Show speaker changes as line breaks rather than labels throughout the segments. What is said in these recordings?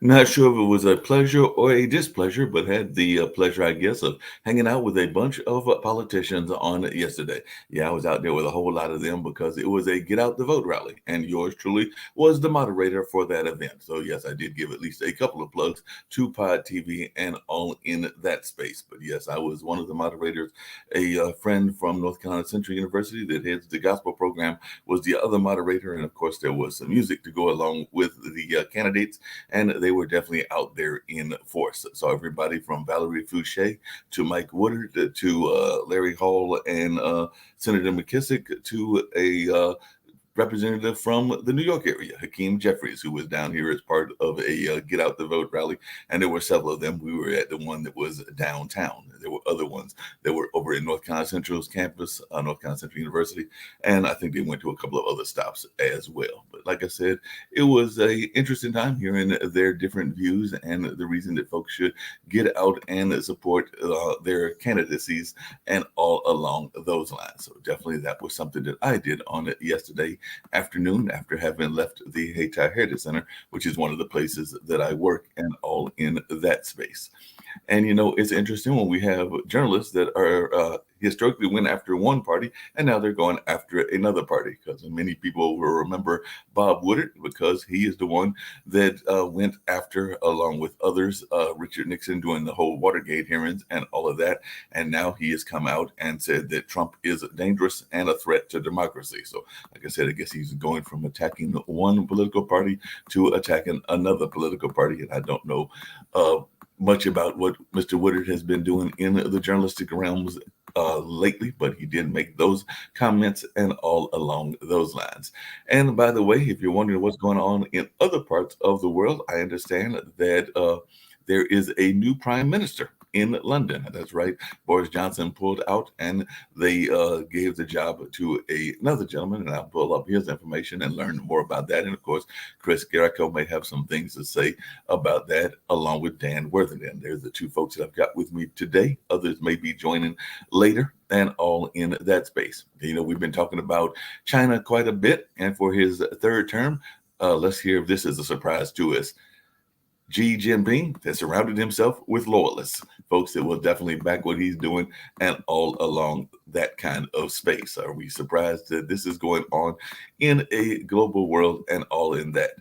Not sure if it was a pleasure or a displeasure, but had the pleasure, I guess, of hanging out with a bunch of politicians on yesterday. Yeah, I was out there with a whole lot of them because it was a get out the vote rally, and yours truly was the moderator for that event. So, yes, I did give at least a couple of plugs to Pod TV and all in that space. But yes, I was one of the moderators. A friend from North Carolina Central University that heads the gospel program was the other moderator. And of course, there was some music to go along with the candidates, and they were definitely out there in force. So everybody from Valerie Fouché to Mike Woodard to Larry Hall and Senator McKissick to a representative from the New York area, Hakeem Jeffries, who was down here as part of a Get Out the Vote rally. And there were several of them. We were at the one that was downtown. There were other ones that were over in North Carolina Central's campus, North Carolina Central University. And I think they went to a couple of other stops as well. But like I said, it was a interesting time hearing their different views and the reason that folks should get out and support their candidacies and all along those lines. So definitely that was something that I did on it yesterday afternoon after having left the Hayti Heritage Center, which is one of the places that I work and all in that space. And you know, it's interesting when we have journalists that are historically went after one party and now they're going after another party, because many people will remember Bob Woodard because he is the one that went after, along with others, Richard Nixon during the whole Watergate hearings and all of that. And now he has come out and said that Trump is dangerous and a threat to democracy. So like I said, I guess he's going from attacking one political party to attacking another political party. And I don't know much about what Mr. Woodard has been doing in the journalistic realms lately, but he did make those comments and all along those lines. And by the way, if you're wondering what's going on in other parts of the world, I understand that there is a new prime minister in London. That's right. Boris Johnson pulled out and they gave the job to another gentleman. And I'll pull up his information and learn more about that. And of course, Chris Garrico may have some things to say about that, along with Dan Worthington. There's the two folks that I've got with me today. Others may be joining later and all in that space. You know, we've been talking about China quite a bit. And for his third term, let's hear if this is a surprise to us. Xi Jinping has surrounded himself with loyalists, folks that will definitely back what he's doing and all along that kind of space. Are we surprised that this is going on in a global world and all in that?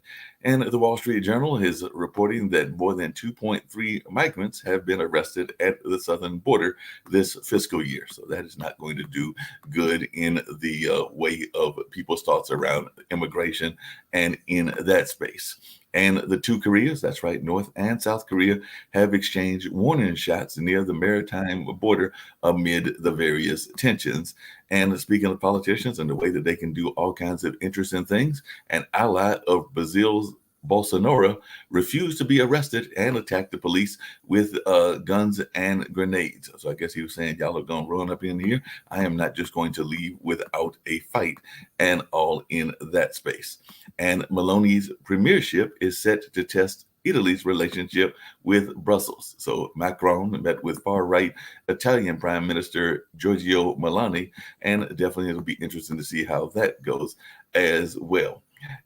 And the Wall Street Journal is reporting that more than 2.3 migrants have been arrested at the southern border this fiscal year. So that is not going to do good in the way of people's thoughts around immigration and in that space. And the two Koreas, that's right, North and South Korea, have exchanged warning shots near the maritime border amid the various tensions. And speaking of politicians and the way that they can do all kinds of interesting things, an ally of Brazil's Bolsonaro refused to be arrested and attacked the police with guns and grenades. So I guess he was saying, y'all are going to run up in here. I am not just going to leave without a fight, and all in that space. And Meloni's premiership is set to test Italy's relationship with Brussels. So Macron met with far-right Italian Prime Minister Giorgio Meloni, and definitely it'll be interesting to see how that goes as well.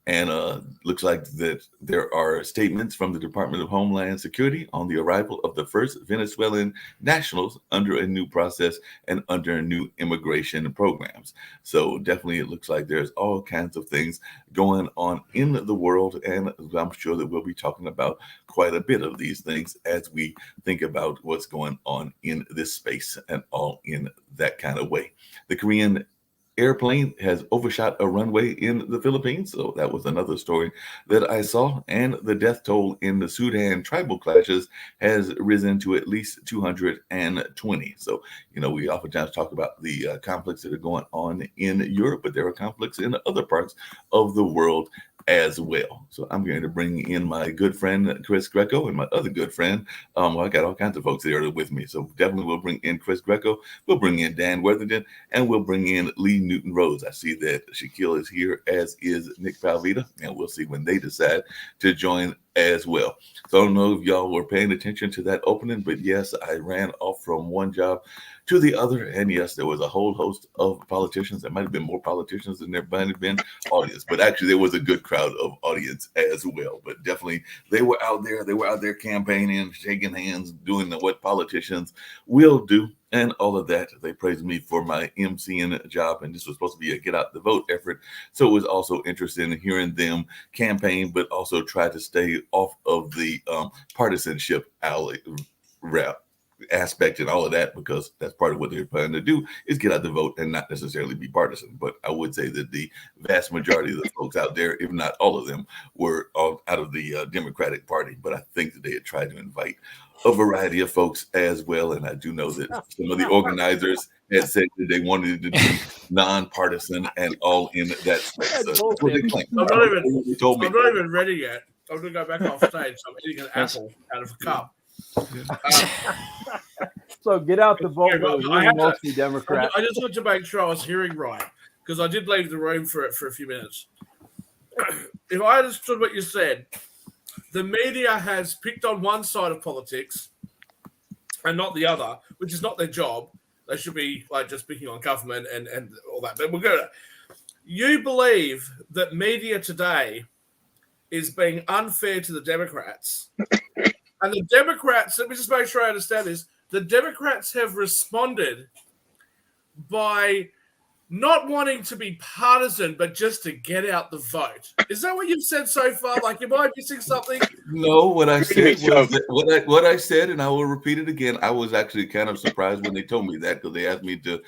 And looks like that there are statements from the Department of Homeland Security on the arrival of the first Venezuelan nationals under a new process and under new immigration programs. So definitely it looks like there's all kinds of things going on in the world. And I'm sure that we'll be talking about quite a bit of these things as we think about what's going on in this space and all in that kind of way. The Korean airplane has overshot a runway in the Philippines. So that was another story that I saw. And the death toll in the Sudan tribal clashes has risen to at least 220. So, we oftentimes talk about the conflicts that are going on in Europe, but there are conflicts in other parts of the world as well. So I'm going to bring in my good friend Chris Greco and my other good friend. I got all kinds of folks there with me. So definitely we'll bring in Chris Greco, we'll bring in Dan Worthington, and we'll bring in Lee Newton Rose. I see that Shaquille is here, as is Nick Palvita, and we'll see when they decide to join as well. So I don't know if y'all were paying attention to that opening, but yes, I ran off from one job to the other. And yes, there was a whole host of politicians. There might have been more politicians than there might have been audience, but actually there was a good crowd of audience as well. But definitely they were out there. They were out there campaigning, shaking hands, doing what politicians will do. And all of that, they praised me for my MCing job. And this was supposed to be a get out the vote effort. So it was also interesting in hearing them campaign, but also try to stay off of the partisanship aspect and all of that, because that's part of what they're planning to do is get out the vote and not necessarily be partisan. But I would say that the vast majority of the folks out there, if not all of them, were all out of the Democratic Party. But I think that they had tried to invite a variety of folks as well. And I do know that some of the organizers had said that they wanted it to be nonpartisan and all in that space. So
I'm not even ready yet. I'm going to go back off stage. So I'm eating an apple out of a cup.
So get out the vote. Mostly Democrat.
I just want to make sure I was hearing right, because I did leave the room for a few minutes. If I understood what you said, the media has picked on one side of politics and not the other, which is not their job. They should be just picking on government and all that. But we're good. You believe that media today is being unfair to the Democrats. And the Democrats, let me just make sure I understand this, the Democrats have responded by not wanting to be partisan, but just to get out the vote. Is that what you've said so far? Am I missing something?
No, what I said was what I said, and I will repeat it again. I was actually kind of surprised when they told me that, because they asked me to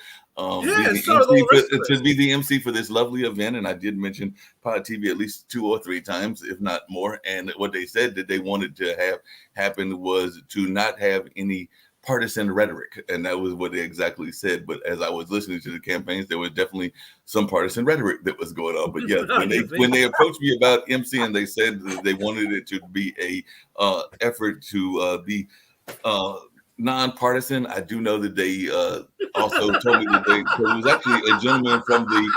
be the MC for this lovely event, and I did mention Pod TV at least 2 or 3 times, if not more. And what they said that they wanted to have happen was to not have any partisan rhetoric, and that was what they exactly said. But as I was listening to the campaigns, there was definitely some partisan rhetoric that was going on. But yes, when they approached me about MCing, they said that they wanted it to be a effort to be nonpartisan. I do know that they also told me that it was actually a gentleman from the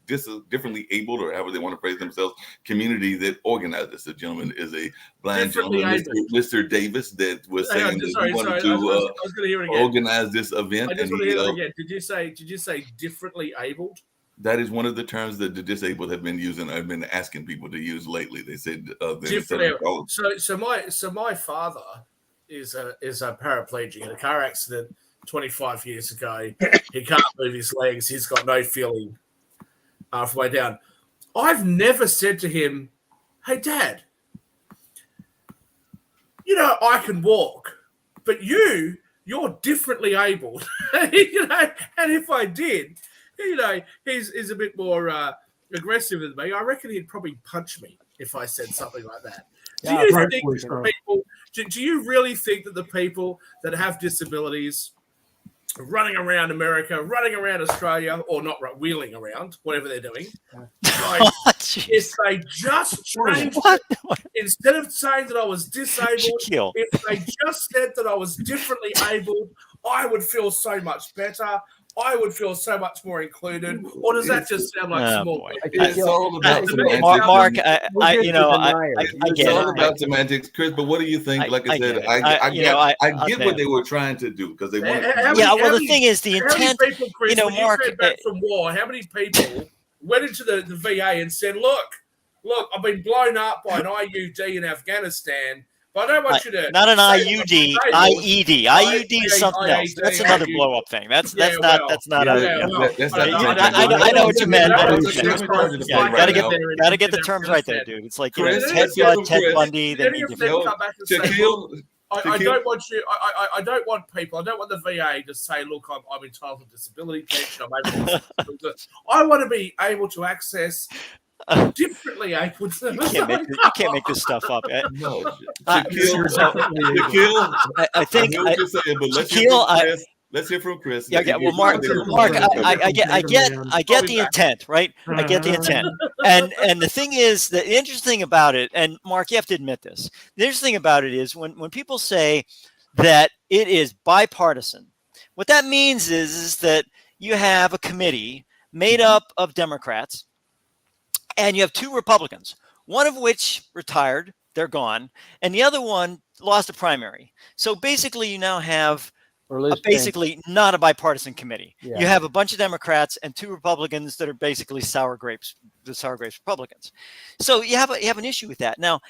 disabled, differently abled, or however they want to phrase themselves, community that organized this. The gentleman is a blind gentleman, Mr. Davis, that was saying that he wanted to organize this event.
I just want to hear it again. Did you say differently abled?
That is one of the terms that the disabled have been using. I've been asking people to use lately. They said
So my father is a paraplegic in a car accident 25 years ago. He can't move his legs. He's got no feeling halfway down. I've never said to him, "Hey, Dad, I can walk, but you're differently abled." And if I did, he's a bit more aggressive than me. I reckon he'd probably punch me if I said something like that. Do you really think that the people that have disabilities running around America, running around Australia, or not wheeling around, whatever they're doing, if they just changed instead of saying that I was disabled, if they just said that I was differently abled, I would feel so much better. I would feel so much more included. Or does that just sound like small?
It's all about semantics.
Mark, I get
it's all about semantics, Chris. But what do you think? Like I said, I get what they were trying to do, because they wanted.
The thing is, the intent.
People, Chris, Mark, you came back from war. How many people went into the VA and said, "Look, I've been blown up by an IUD in Afghanistan." But I don't want you to
not an IUD, IED. IUD is something else. That's another blow up thing. That's not. I know what you meant. Gotta get the terms right there, dude. It's like Ted Bundy.
I don't want you. I don't want people. I don't want the VA to say, "Look, I'm entitled to disability pension." I want to be able to access differently able to.
You can't make this stuff up.
No,
Shaquille, I think
I know what you're saying, but let's hear from Chris.
Yeah. Well, Mark, I get the intent, right? I get the intent. And the thing is, the interesting thing about it, and Mark, you have to admit this. The interesting thing about it is when people say that it is bipartisan, what that means is that you have a committee made up of Democrats, and you have two Republicans, one of which retired, they're gone, and the other one lost a primary. So basically, you now have basically not a bipartisan committee. Yeah. You have a bunch of Democrats and two Republicans that are basically sour grapes Republicans. So you have an issue with that. Now,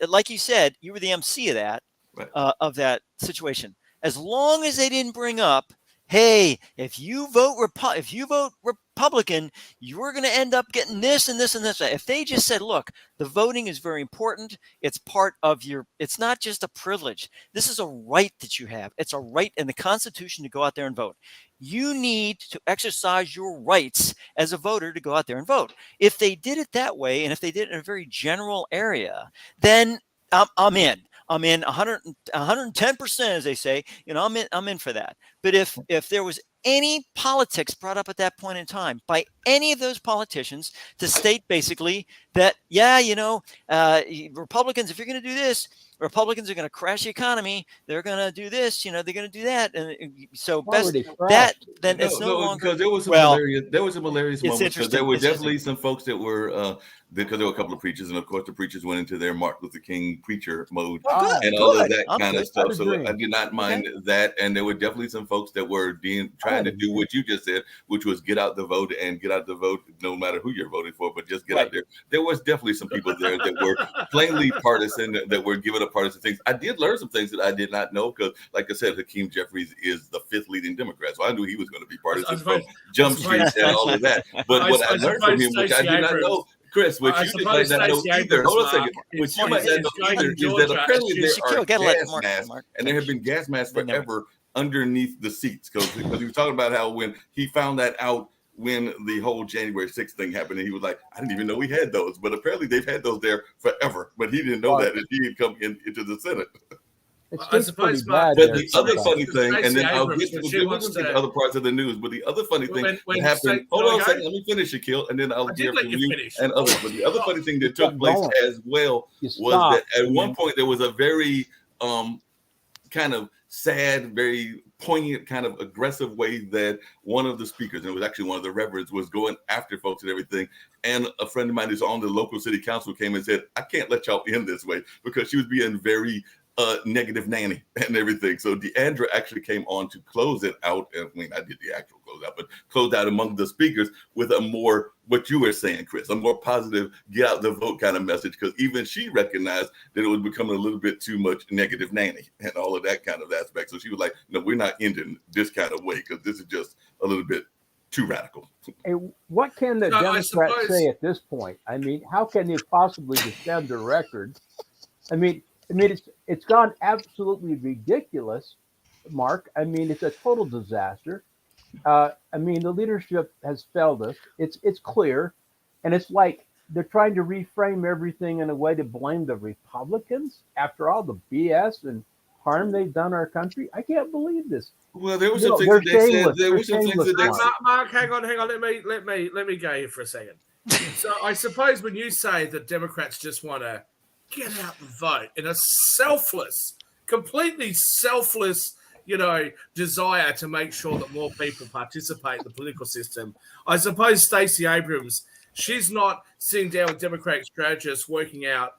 like you said, you were the MC of that, right. Of that situation. As long as they didn't bring up, hey, if you vote Republican, you're going to end up getting this and this and this. If they just said, look, the voting is very important. It's part of it's not just a privilege. This is a right that you have. It's a right in the Constitution to go out there and vote. You need to exercise your rights as a voter to go out there and vote. If they did it that way, and if they did it in a very general area, then I'm in. I'm in 110%, as they say. I'm in for that. But if there was any politics brought up at that point in time by any of those politicians to state basically that, Republicans, if you're going to do this, Republicans are going to crash the economy. They're going to do this, they're going to do that. And so then it's no longer.
Because there was some hilarious moments. Because there were definitely some folks that were, because there were a couple of preachers, and of course the preachers went into their Martin Luther King preacher mode and all of that kind of stuff. So I did not mind that. And there were definitely some folks that were trying to do what you just said, which was get out the vote and get out the vote no matter who you're voting for, but just get out there. There was definitely some people there that were plainly partisan, that were giving up partisan things. I did learn some things that I did not know because, like I said, Hakeem Jeffries is the 5th leading Democrat, so I knew he was going to be partisan from Jump Street and all of that. But what I learned from him, which I did not know, Chris, what you might not know either. Hold on a second. What you might not know either is that apparently there are gas masks, and there have been gas masks forever underneath the seats. Because he was talking about how when he found that out when the whole January 6th thing happened, and he was like, I didn't even know we had those. But apparently they've had those there forever. But he didn't know that, and he had come into the Senate.
I suppose,
but the other funny thing, and then I'll get to the other parts of the news, but the other funny thing that happened, hold on a second, let me finish, Shaquille, and then I'll hear from you and others. But the other funny thing that took place as well was that at one point there was a very kind of sad, very poignant, kind of aggressive way that one of the speakers, and it was actually one of the reverends, was going after folks and everything. And a friend of mine who's on the local city council came and said, I can't let y'all end this way, because she was being very negative nanny and everything. So Deandra actually came on to close it out. I mean, I did the actual closeout, but closed out among the speakers with a more, what you were saying, Chris, a more positive, get out the vote kind of message, because even she recognized that it was becoming a little bit too much negative nanny and all of that kind of aspect. So she was like, no, we're not ending this kind of way, because this is just a little bit too radical.
Hey, what can the Democrats say at this point? I mean, how can they possibly defend their record? I mean, it's gone absolutely ridiculous, Mark. I mean, it's a total disaster. I mean, the leadership has failed us. It's clear, and it's like they're trying to reframe everything in a way to blame the Republicans after all the BS and harm they've done our country. I can't believe this.
Well, there were some things that they said. There were some things that they said.
Mark, hang on. Let me go here for a second. So I suppose when you say that Democrats just want to get out and vote in a completely selfless, desire to make sure that more people participate in the political system. I suppose Stacey Abrams, she's not sitting down with Democratic strategists working out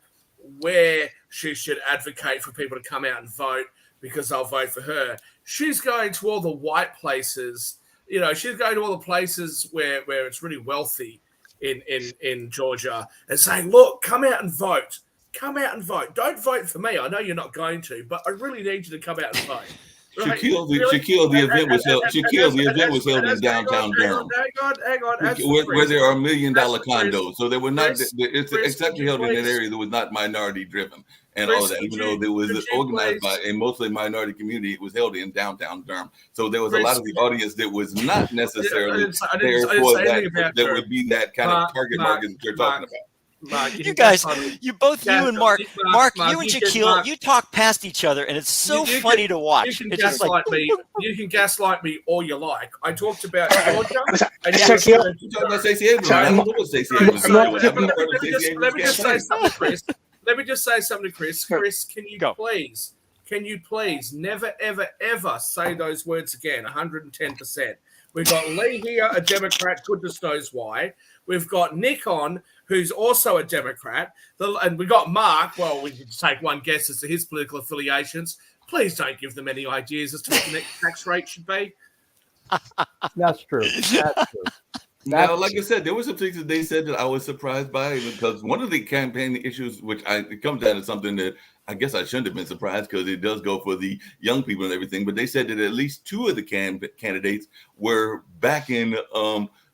where she should advocate for people to come out and vote because they'll vote for her. She's going to all the white places. She's going to all the places where it's really wealthy in Georgia and saying, look, come out and vote. Come out and vote. Don't vote for me. I know you're not going to, but I really need you to come out and vote. Right?
Shaquille, the event was held in downtown Durham.
Hang on.
Where there are $1 million condos. So they were not, it's exactly held in an area that was not minority driven. and
Chris,
all of that. Even though it was organized by a mostly minority community, it was held in downtown Durham. So there was a lot of the audience that was not necessarily there for that. There would be that kind of target market that you're talking about.
Mark,
you guys, you and Mark, you and Shaquille, you talk past each other, and it's so funny to watch.
You can
it's
gaslight me. You can gaslight me all you like. I talked about Georgia. And
you talking about Stacey Abrams. I don't know what Stacey Abrams.
Let me just say something, Chris. Let me just say something to Chris. Chris, can you please never, ever, ever say those words again? 110%. We've got Lee here, a Democrat, goodness knows why. We've got Nick on, who's also a Democrat. And we got Mark. Well, we can take one guess as to his political affiliations. Please don't give them any ideas as to what the next tax rate should be.
That's true. That's true.
Now, like I said, there were some things that they said that I was surprised by, because one of the campaign issues, it comes down to something that I guess I shouldn't have been surprised, because it does go for the young people and everything. But they said that at least two of the candidates were backing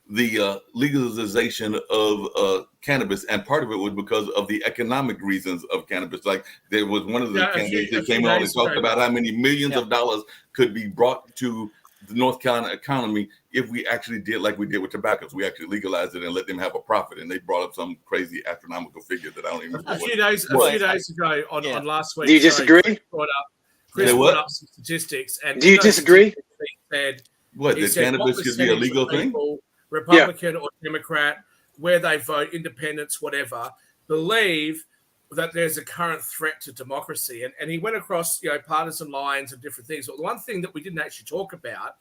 the legalization of cannabis, and part of it was because of the economic reasons of cannabis. Like there was one of the candidates that came on and talked about how many millions of dollars could be brought to the North Carolina economy if we actually did like we did with tobacco. So we actually legalized it and let them have a profit. And they brought up some crazy astronomical figure that I don't even remember.
A few days ago on last week.
Do you disagree?
Chris brought up some statistics. And
do you disagree?
Said,
that cannabis should be a legal thing?
Republican or Democrat, where they vote, independents, whatever, believe that there's a current threat to democracy. And he went across, partisan lines and different things. But the one thing that we didn't actually talk about,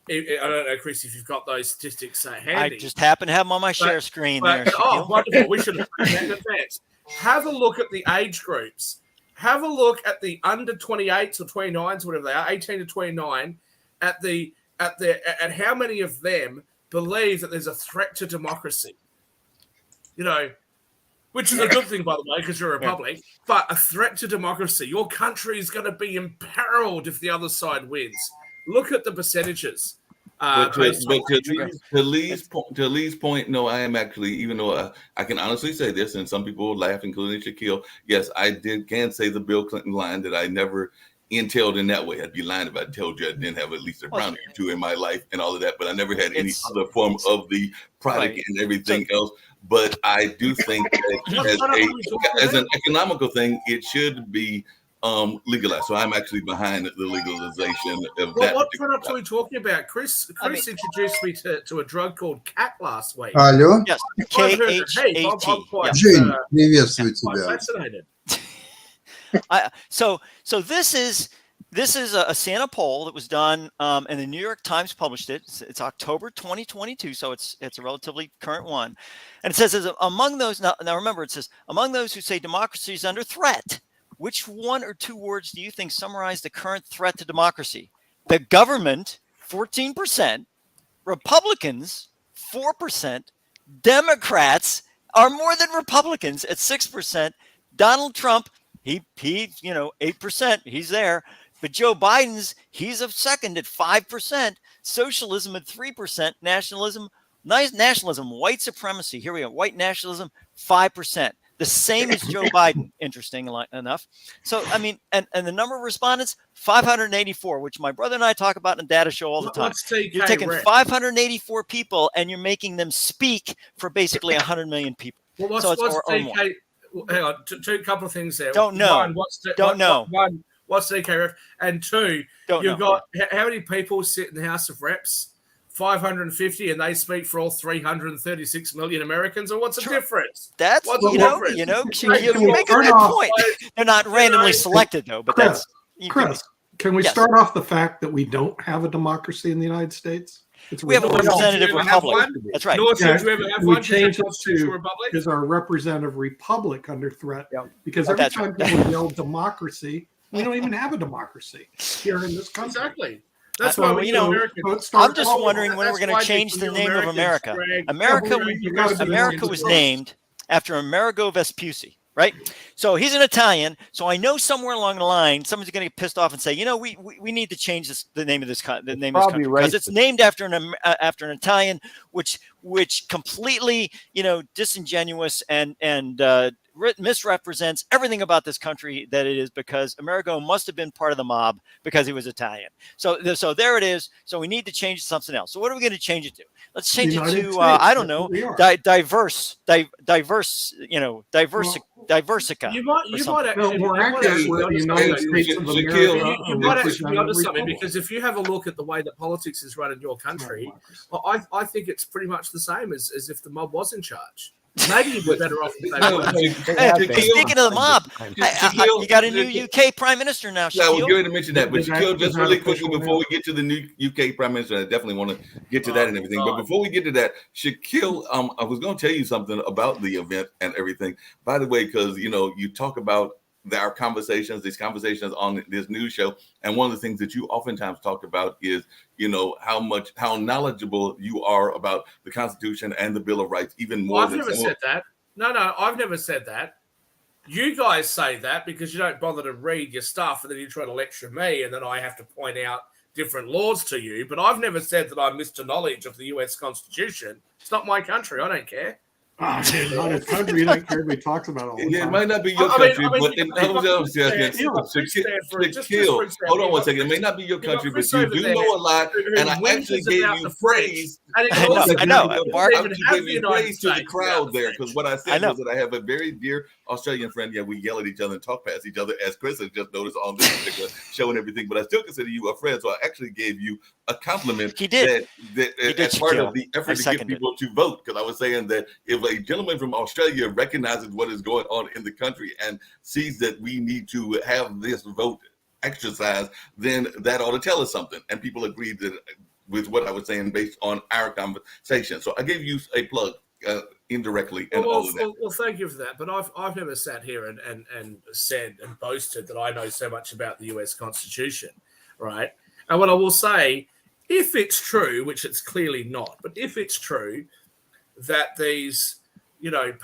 I don't know, Chris, if you've got those statistics handy.
I just happen to have them on my share screen there.
Oh, wonderful. We should have done that in advance. Have a look at the age groups. Have a look at the under 28s or 29s, whatever they are, 18 to 29, at how many of them believe that there's a threat to democracy. Which is a good thing, by the way, because you're a republic, but a threat to democracy. Your country is going to be imperiled if the other side wins. Look at the percentages.
To Lee's point, no, I am actually, even though I can honestly say this, and some people laugh, including Shaquille, yes, I can say the Bill Clinton line that I never entailed in that way. I'd be lying if I told you I didn't have at least a brownie or two in my life and all of that, but I never had any other form of the product and everything else. But I do think that as an economical thing, it should be legalized. So I'm actually behind the legalization of that.
What product are we talking about? Chris introduced me to a drug called CAT last week.
Алло?
Yes, KHAT.
Жень, приветствую тебя.
Fascinated.
So this is a Santa poll that was done, and the New York Times published it. It's October 2022, so it's a relatively current one. And it says, among those, now remember, it says, among those who say democracy is under threat, which one or two words do you think summarize the current threat to democracy? The government, 14%, Republicans, 4%, Democrats are more than Republicans at 6%. Donald Trump, he 8%, he's there. But Joe Biden's, he's a second at 5%, socialism at 3%, nationalism, white supremacy. Here we go, white nationalism, 5%. The same as Joe Biden, interesting enough. So, I mean, and the number of respondents, 584, which my brother and I talk about in data show all the time. You're taking 584 people and you're making them speak for basically 100 million people.
Well, what's DK? Hang on, two couple of things there.
Don't know.
One, what's DKRF? And two, you've got how many people sit in the House of Reps? 550, and they speak for all 336 million Americans. Or what's the difference?
That's you make a good point. They're not randomly selected though, but
Chris, can we start off the fact that we don't have a democracy in the United States?
We have a representative republic. That's right.
We changed it to is our representative republic under threat? Because every time people yell democracy, we don't even have a democracy here in this country.
Exactly. That's why
I'm just wondering when we're going to change the name of America. America was named after Amerigo Vespucci, right? So he's an Italian. So I know somewhere along the line, someone's going to get pissed off and say, we need to change the name of this country because it's named after an Italian, which completely, disingenuous and misrepresents everything about this country that it is, because Amerigo must have been part of the mob because he was Italian. So there it is. So we need to change to something else. So what are we going to change it to? Let's change it to I don't know, diversica.
You might actually be onto something, because if you have a look at the way that politics is run in your country, I think it's pretty much the same as if the mob was in charge. Maybe you'd be better off if they were.
Speaking of the mob, you got a new UK Prime Minister now.
Yeah, I was going to mention that, but Shaquille, just really quickly before we get to the new UK Prime Minister, I definitely want to get to that and everything. But before we get to that, Shaquille, I was going to tell you something about the event and everything. By the way, because you talk about our conversations, these conversations on this news show, and one of the things that you oftentimes talk about is, how knowledgeable you are about the Constitution and the Bill of Rights, even more.
I've never said that. No, I've never said that. You guys say that because you don't bother to read your stuff, and then you try to lecture me, and then I have to point out different laws to you. But I've never said that I'm Mr. Knowledge of the U.S. Constitution. It's not my country. I don't care.
Not his country. You don't care to be talked about all the time.
It might not be your country, but hold on one second. It may not be your country, but you do know a lot, and I actually gave you praise.
I know. Mark,
I gave you praise to the crowd there, because what I said was that I have a very dear Australian friend. Yeah, we yell at each other and talk past each other, as Chris has just noticed on this particular show and everything. But I still consider you a friend, so I actually gave you a compliment.
He did.
As part of the effort to get people to vote, because I was saying that if a gentleman from Australia recognizes what is going on in the country and sees that we need to have this vote exercise, then that ought to tell us something. And people agreed with what I was saying based on our conversation. So I gave you a plug indirectly and all of that.
Well, thank you for that. But I've never sat here and said and boasted that I know so much about the US Constitution, right? And what I will say, if it's true, which it's clearly not, but if it's true that these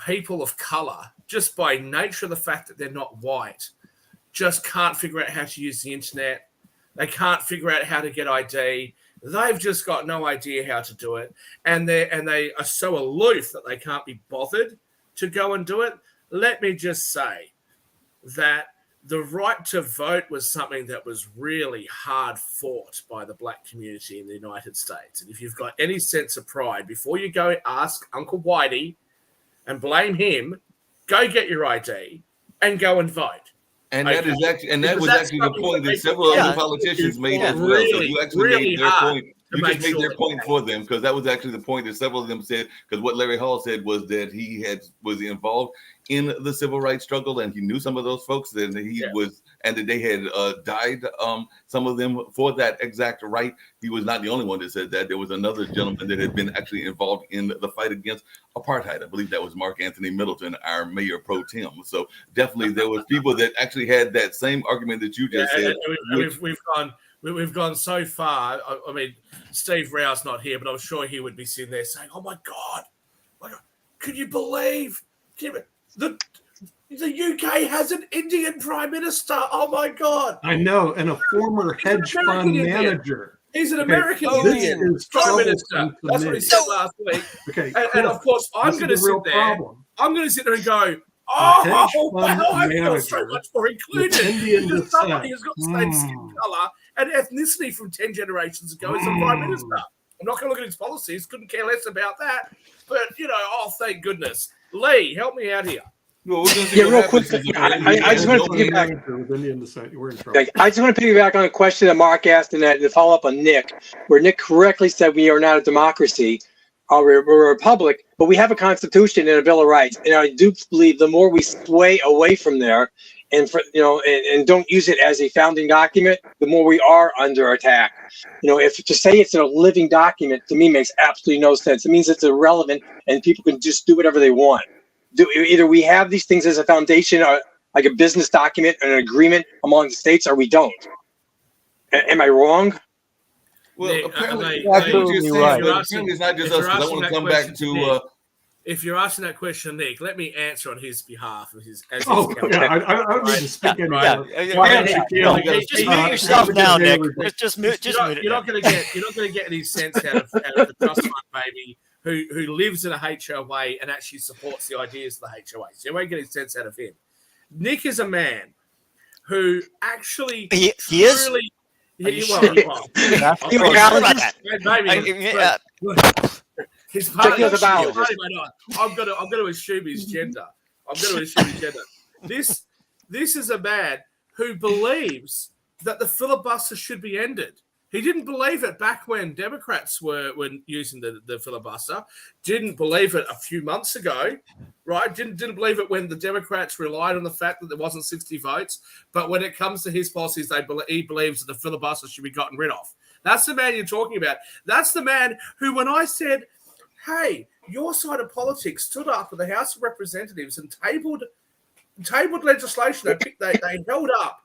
people of color, just by nature of the fact that they're not white, just can't figure out how to use the internet. They can't figure out how to get ID. They've just got no idea how to do it. And they are so aloof that they can't be bothered to go and do it. Let me just say that the right to vote was something that was really hard fought by the black community in the United States. And if you've got any sense of pride, before you go ask Uncle Whitey and blame him, go get your ID and go and vote.
And that was actually the point that several other politicians made as well. So you actually made their point. You just made their point for them, because that was actually the point that several of them said. Because what Larry Hall said was that he was involved in the civil rights struggle, and he knew some of those folks, and that they had died, some of them, for that exact right. He was not the only one that said that. There was another gentleman that had been actually involved in the fight against apartheid. I believe that was Mark Anthony Middleton, our mayor pro tem. So definitely there was people that actually had that same argument that you just said.
We've gone so far. I mean, Steve Rowe's not here, but I'm sure he would be sitting there saying, "Oh my God, can you believe the UK has an Indian Prime Minister? Oh my God!"
I know, and a former hedge fund manager.
He's an American Indian Prime Minister. That's what he said last week.
Okay,
and of course, I'm going to sit there. I'm going to sit there and go, I feel so much more included because somebody has got the same skin color and ethnicity from 10 generations ago as a prime minister. I'm not going to look at his policies, couldn't care less about that. But, thank goodness. Lee, help me out here.
Real quick. I just want to piggyback. I just want to piggyback on a question that Mark asked and to follow up on Nick, where Nick correctly said we are not a democracy. We're a republic, but we have a constitution and a Bill of Rights. And I do believe the more we sway away from there and don't use it as a founding document, the more we are under attack. If to say it's a living document to me makes absolutely no sense. It means it's irrelevant and people can just do whatever they want. Either we have these things as a foundation, or like a business document, an agreement among the states, or we don't. Am I wrong?
Well,
Nick,
apparently,
absolutely right.
Apparently it's not just us. I want to come back to.
Nick, if you're asking that question, Nick, let me answer on his behalf.
I don't need to speak anymore.
Just mute yourself now, Nick. Just mute.
You're not going to get any sense out of the trust fund baby who lives in a HOA and actually supports the ideas of the HOA. So you won't get a sense out of him. Nick is a man who actually
he is.
Maybe. His partner, I'm gonna assume his gender. This is a man who believes that the filibuster should be ended. He didn't believe it back when Democrats were using the filibuster. Didn't believe it a few months ago, right? Didn't believe it when the Democrats relied on the fact that there wasn't 60 votes. But when it comes to his policies, he believes that the filibuster should be gotten rid of. That's the man you're talking about. That's the man who, when I said, hey, your side of politics stood up at the House of Representatives and tabled legislation. They held up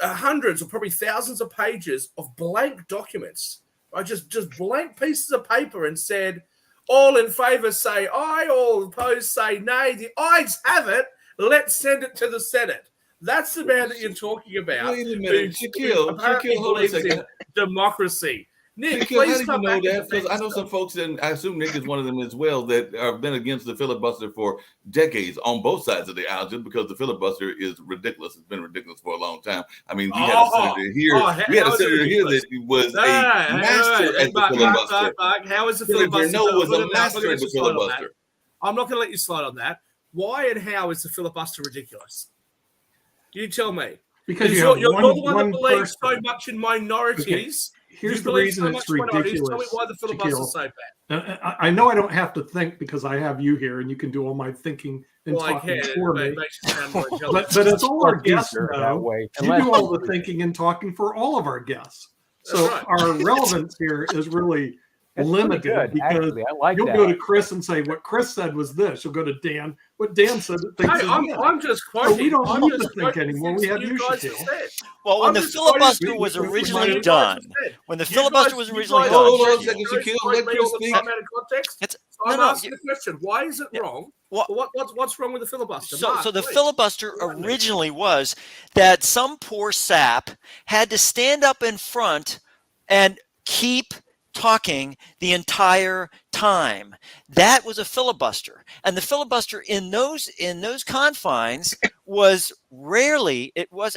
hundreds or probably thousands of pages of blank documents, right? Just blank pieces of paper, and said, all in favor say aye, all opposed say nay. The ayes have it. Let's send it to the Senate. That's the man that you're talking about.
Wait a minute, Shaquille, hold on a second.
Democracy. Nick,
Nick, how do you know that? Because I know some folks, and I assume Nick is one of them as well, that have been against the filibuster for decades on both sides of the aisle, just because the filibuster is ridiculous. It's been ridiculous for a long time. I mean, we had a senator here. We had a senator here that was a master at the filibuster.
How is the filibuster?
No was a master at the filibuster.
I'm not going to let you slide on that. Why and how is the filibuster ridiculous? You tell me.
Because
you're the one that believes so much in minorities.
Okay. Here's the reason it's ridiculous.
Tell me why the filibuster is so bad.
I know I don't have to think because I have you here and you can do all my thinking and talking for me. But it's all our guests know. You do all the thinking and talking for all of our guests. So our relevance here is really limited because you'll go to Chris and say what Chris said was this. You'll go to Dan. What Dan said.
I'm just quoting.
So we don't need to think anymore. We have you, Shaquille.
Well, when the filibuster was originally done,
hold on a second, Shaquille. Let Chris speak. I'm asking the question. Why is it wrong? What's wrong with the filibuster?
So the filibuster originally was that some poor sap had to stand up in front and keep talking the entire time. That was a filibuster, and the filibuster in those confines was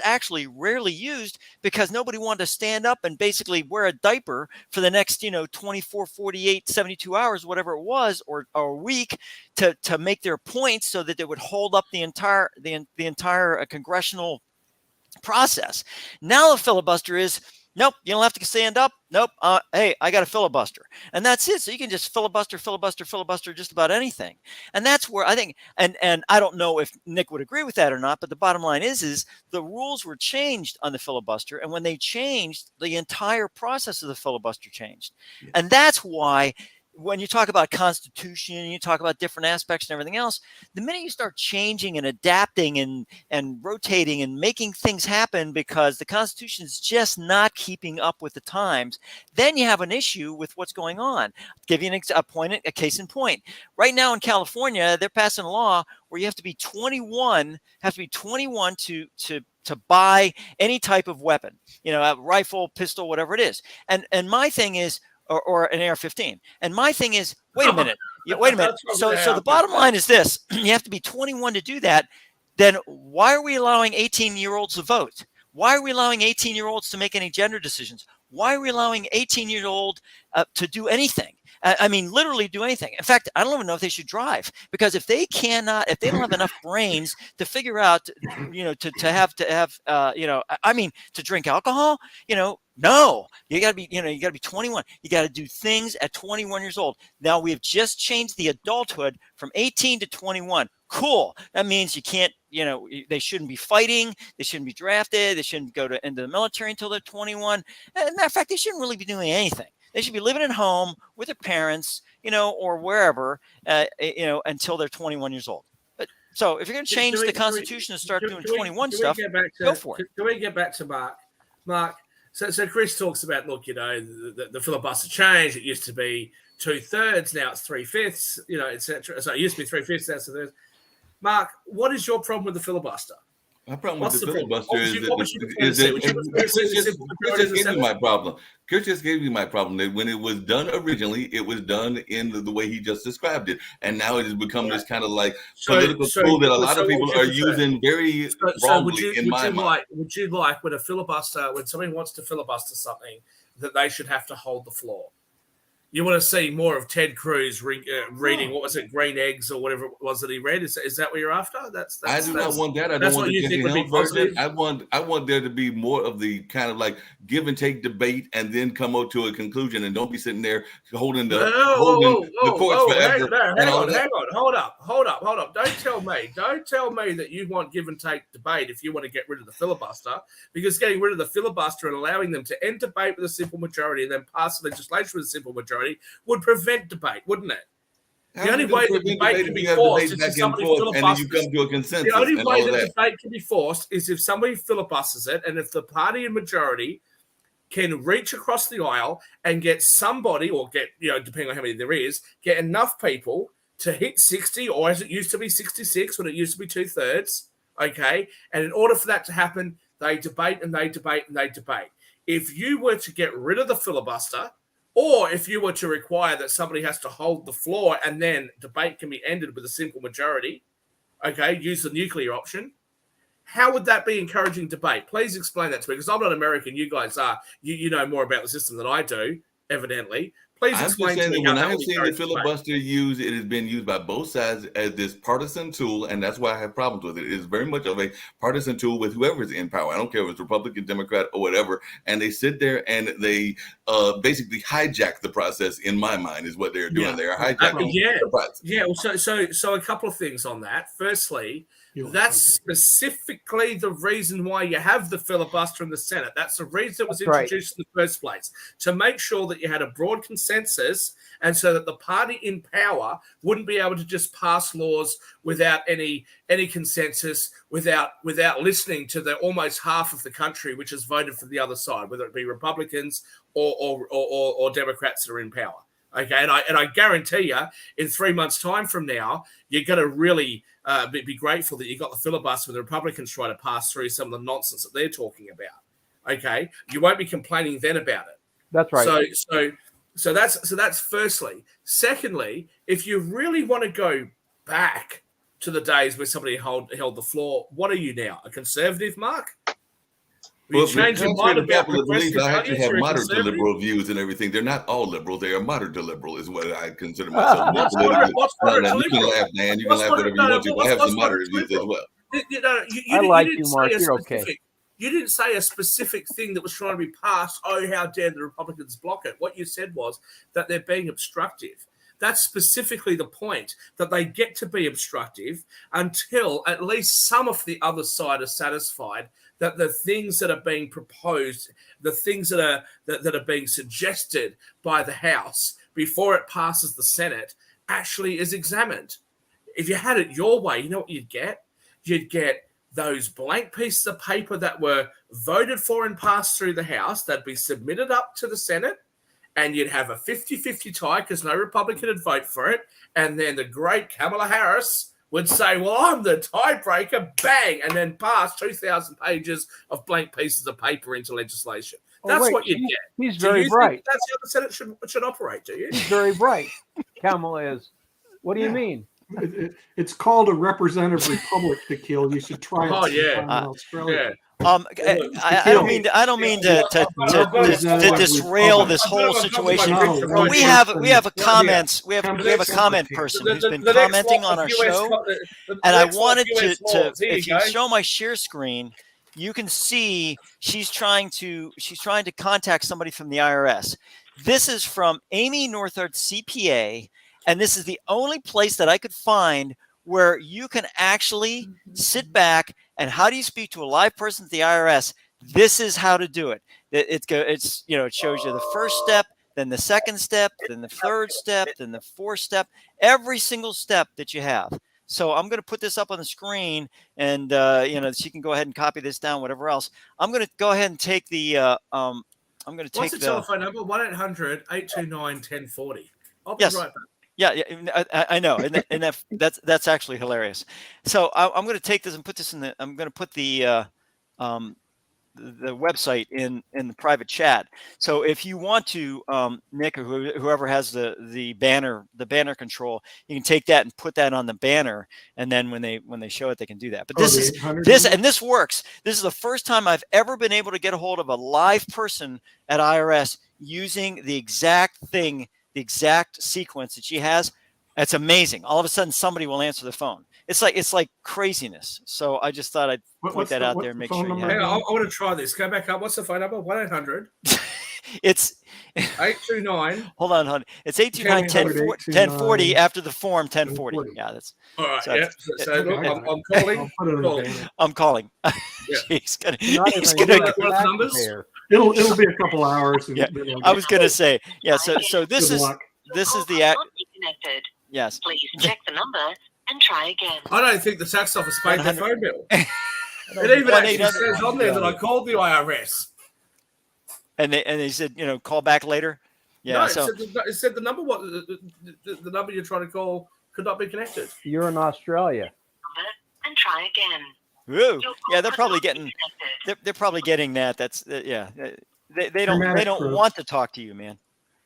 actually rarely used because nobody wanted to stand up and basically wear a diaper for the next 24, 48, 72 hours, whatever it was, or a week to make their points so that they would hold up the entire congressional process. Now the filibuster is, nope, you don't have to stand up. Nope. Hey, I got a filibuster. And that's it. So you can just filibuster just about anything. And that's where I think, and I don't know if Nick would agree with that or not, but the bottom line is the rules were changed on the filibuster. And when they changed, the entire process of the filibuster changed. Yeah. And that's why when you talk about Constitution, you talk about different aspects and everything else, the minute you start changing and adapting and rotating and making things happen because the Constitution is just not keeping up with the times, then you have an issue with what's going on. I'll give you a case in point. Right now in California, they're passing a law where you have to be 21 to buy any type of weapon, a rifle, pistol, whatever it is. And my thing is, or an AR-15. And my thing is, wait a minute. So the bottom line is this. You have to be 21 to do that. Then why are we allowing 18-year-olds to vote? Why are we allowing 18-year-olds to make any gender decisions? Why are we allowing 18-year-old to do anything? I mean, literally do anything. In fact, I don't even know if they should drive, because if they don't have enough brains to figure out, to drink alcohol, no, you gotta be 21. You gotta do things at 21 years old. Now we have just changed the adulthood from 18 to 21. Cool. That means you can't, they shouldn't be fighting. They shouldn't be drafted. They shouldn't go into the military until they're 21. As a matter of fact, they shouldn't really be doing anything. They should be living at home with their parents, or wherever, until they're 21 years old. But so if you're going to change the Constitution and start doing 21 stuff, go for it.
Can we get back to Mark? Mark, so Chris talks about, look, the filibuster changed. It used to be 2/3, now it's 3/5, etc. So it used to be 3/5, that's 1/3. Mark, what is your problem with the filibuster?
My problem with the filibuster is Chris just gave me my problem. Chris just gave me my problem that when it was done originally, it was done in the way he just described it, and now it has become this kind of like political tool that a lot of people are using very wrongly. In my mind,
would you like when somebody wants to filibuster something, that they should have to hold the floor? You want to see more of Ted Cruz reading, what was it, Green Eggs or whatever it was that he read? Is that what you're after?
I do not want that. I don't want the Jesse version. I want there to be more of the kind of like give and take debate, and then come up to a conclusion, and don't be sitting there holding the court forever.
Hang on, hold up. Don't tell me that you want give and take debate if you want to get rid of the filibuster, because getting rid of the filibuster and allowing them to end debate with a simple majority and then pass legislation with a simple majority would prevent debate, wouldn't it? The only way that debate can be forced is if somebody filibusters. The only way that debate can be forced is if somebody filibusters it, and if the party in majority can reach across the aisle and get somebody, or get, depending on how many there is, get enough people to hit 60, or as it used to be 66 when it used to be 2/3. Okay, and in order for that to happen, they debate and they debate and they debate. If you were to get rid of the filibuster, or if you were to require that somebody has to hold the floor and then debate can be ended with a simple majority, okay, use the nuclear option, how would that be encouraging debate? Please explain that to me, because I'm not American. You guys are. You know more about the system than I do, evidently. Please explain to me
when I have seen the filibuster used, it has been used by both sides as this partisan tool, and that's why I have problems with it. It is very much of a partisan tool with whoever is in power. I don't care if it's Republican, Democrat, or whatever, and they sit there and they basically hijack the process. In my mind, is what they're doing. Yeah. They're hijacking the process.
Yeah. Well, so a couple of things on that. Firstly, that's specifically the reason why you have the filibuster in the Senate. That's the reason it was introduced in the first place, to make sure that you had a broad consensus, and so that the party in power wouldn't be able to just pass laws without any consensus, without listening to the almost half of the country which has voted for the other side, whether it be Republicans or Democrats that are in power. Okay, and I guarantee you, in 3 months' time from now, you're going to really be grateful that you got the filibuster when the Republicans try to pass through some of the nonsense that they're talking about. Okay, you won't be complaining then about it.
That's right.
So that's firstly. Secondly, if you really want to go back to the days where somebody held the floor, what are you now? A conservative, Mark?
Well, changing mind about beliefs, I actually have moderate to liberal views and everything. They're not all liberal. They are moderate to liberal, is what I consider myself.
What's moderate to liberal?
You can laugh, man. You can laugh whatever you want to. I have some moderate views as well.
I like you, Mark. You're okay.
You didn't say a specific thing that was trying to be passed. Oh, how dare the Republicans block it? What you said was that they're being obstructive. That's specifically the point, that they get to be obstructive until at least some of the other side are satisfied that the things that are being proposed, the things that are being suggested by the House before it passes the Senate actually is examined. If you had it your way, you know what you'd get? You'd get those blank pieces of paper that were voted for and passed through the House, that'd be submitted up to the Senate, and you'd have a 50-50 tie because no Republican would vote for it. And then the great Kamala Harris would say, well, I'm the tiebreaker, bang, and then pass 2,000 pages of blank pieces of paper into legislation. That's what you'd get.
He's very bright.
That's how the Senate should operate, do you?
He's very bright. Kamala is. What do you mean?
It's called a representative republic, Nikhil. You should try it. In Australia.
I don't mean to disrail this whole situation. But we have a comment person who's been commenting on our show, and I wanted to if you show my share screen, you can see she's trying to contact somebody from the IRS. This is from Amy Northard, CPA, and this is the only place that I could find where you can actually sit back and how do you speak to a live person at the IRS? This is how to do it. It shows you the first step, then the second step, then the third step, then the fourth step, every single step that you have. So I'm going to put this up on the screen, and she can go ahead and copy this down, whatever else. I'm going to go ahead and take the.
What's the telephone number? 1-800-829-1040. I'll be right back.
Yeah, I know, and that's actually hilarious. So I'm going to take this and put this in the. I'm going to put the website in the private chat. So if you want to, Nick, or whoever has the banner control, you can take that and put that on the banner, and then when they show it, they can do that. But this works. This is the first time I've ever been able to get a hold of a live person at IRS using the exact thing, the exact sequence that she has. That's amazing. All of a sudden, somebody will answer the phone. It's like craziness. So I just thought I'd point that out there and make sure you have it.
I want to try this. Go back up. What's the phone number? 1-800.
It's
829.
Hold on. It's 829-1040 after the form 1040. Yeah, that's
all right. So, so look, I'm calling.
I'm calling.
Yeah.
He's gonna
get numbers.
It'll be a couple hours.
Yeah, I was gonna say. Yeah. So this is the act. Yes.
Please check the number and try again.
I don't think the tax office paid their phone bill. It even actually says on there that I called the IRS.
And they said, call back later. Yeah.
No,
so
it said the number the number you're trying to call could not be connected.
You're in Australia.
And try again.
Woo. Yeah, they're probably getting that. That's yeah. They don't want to talk to you, man.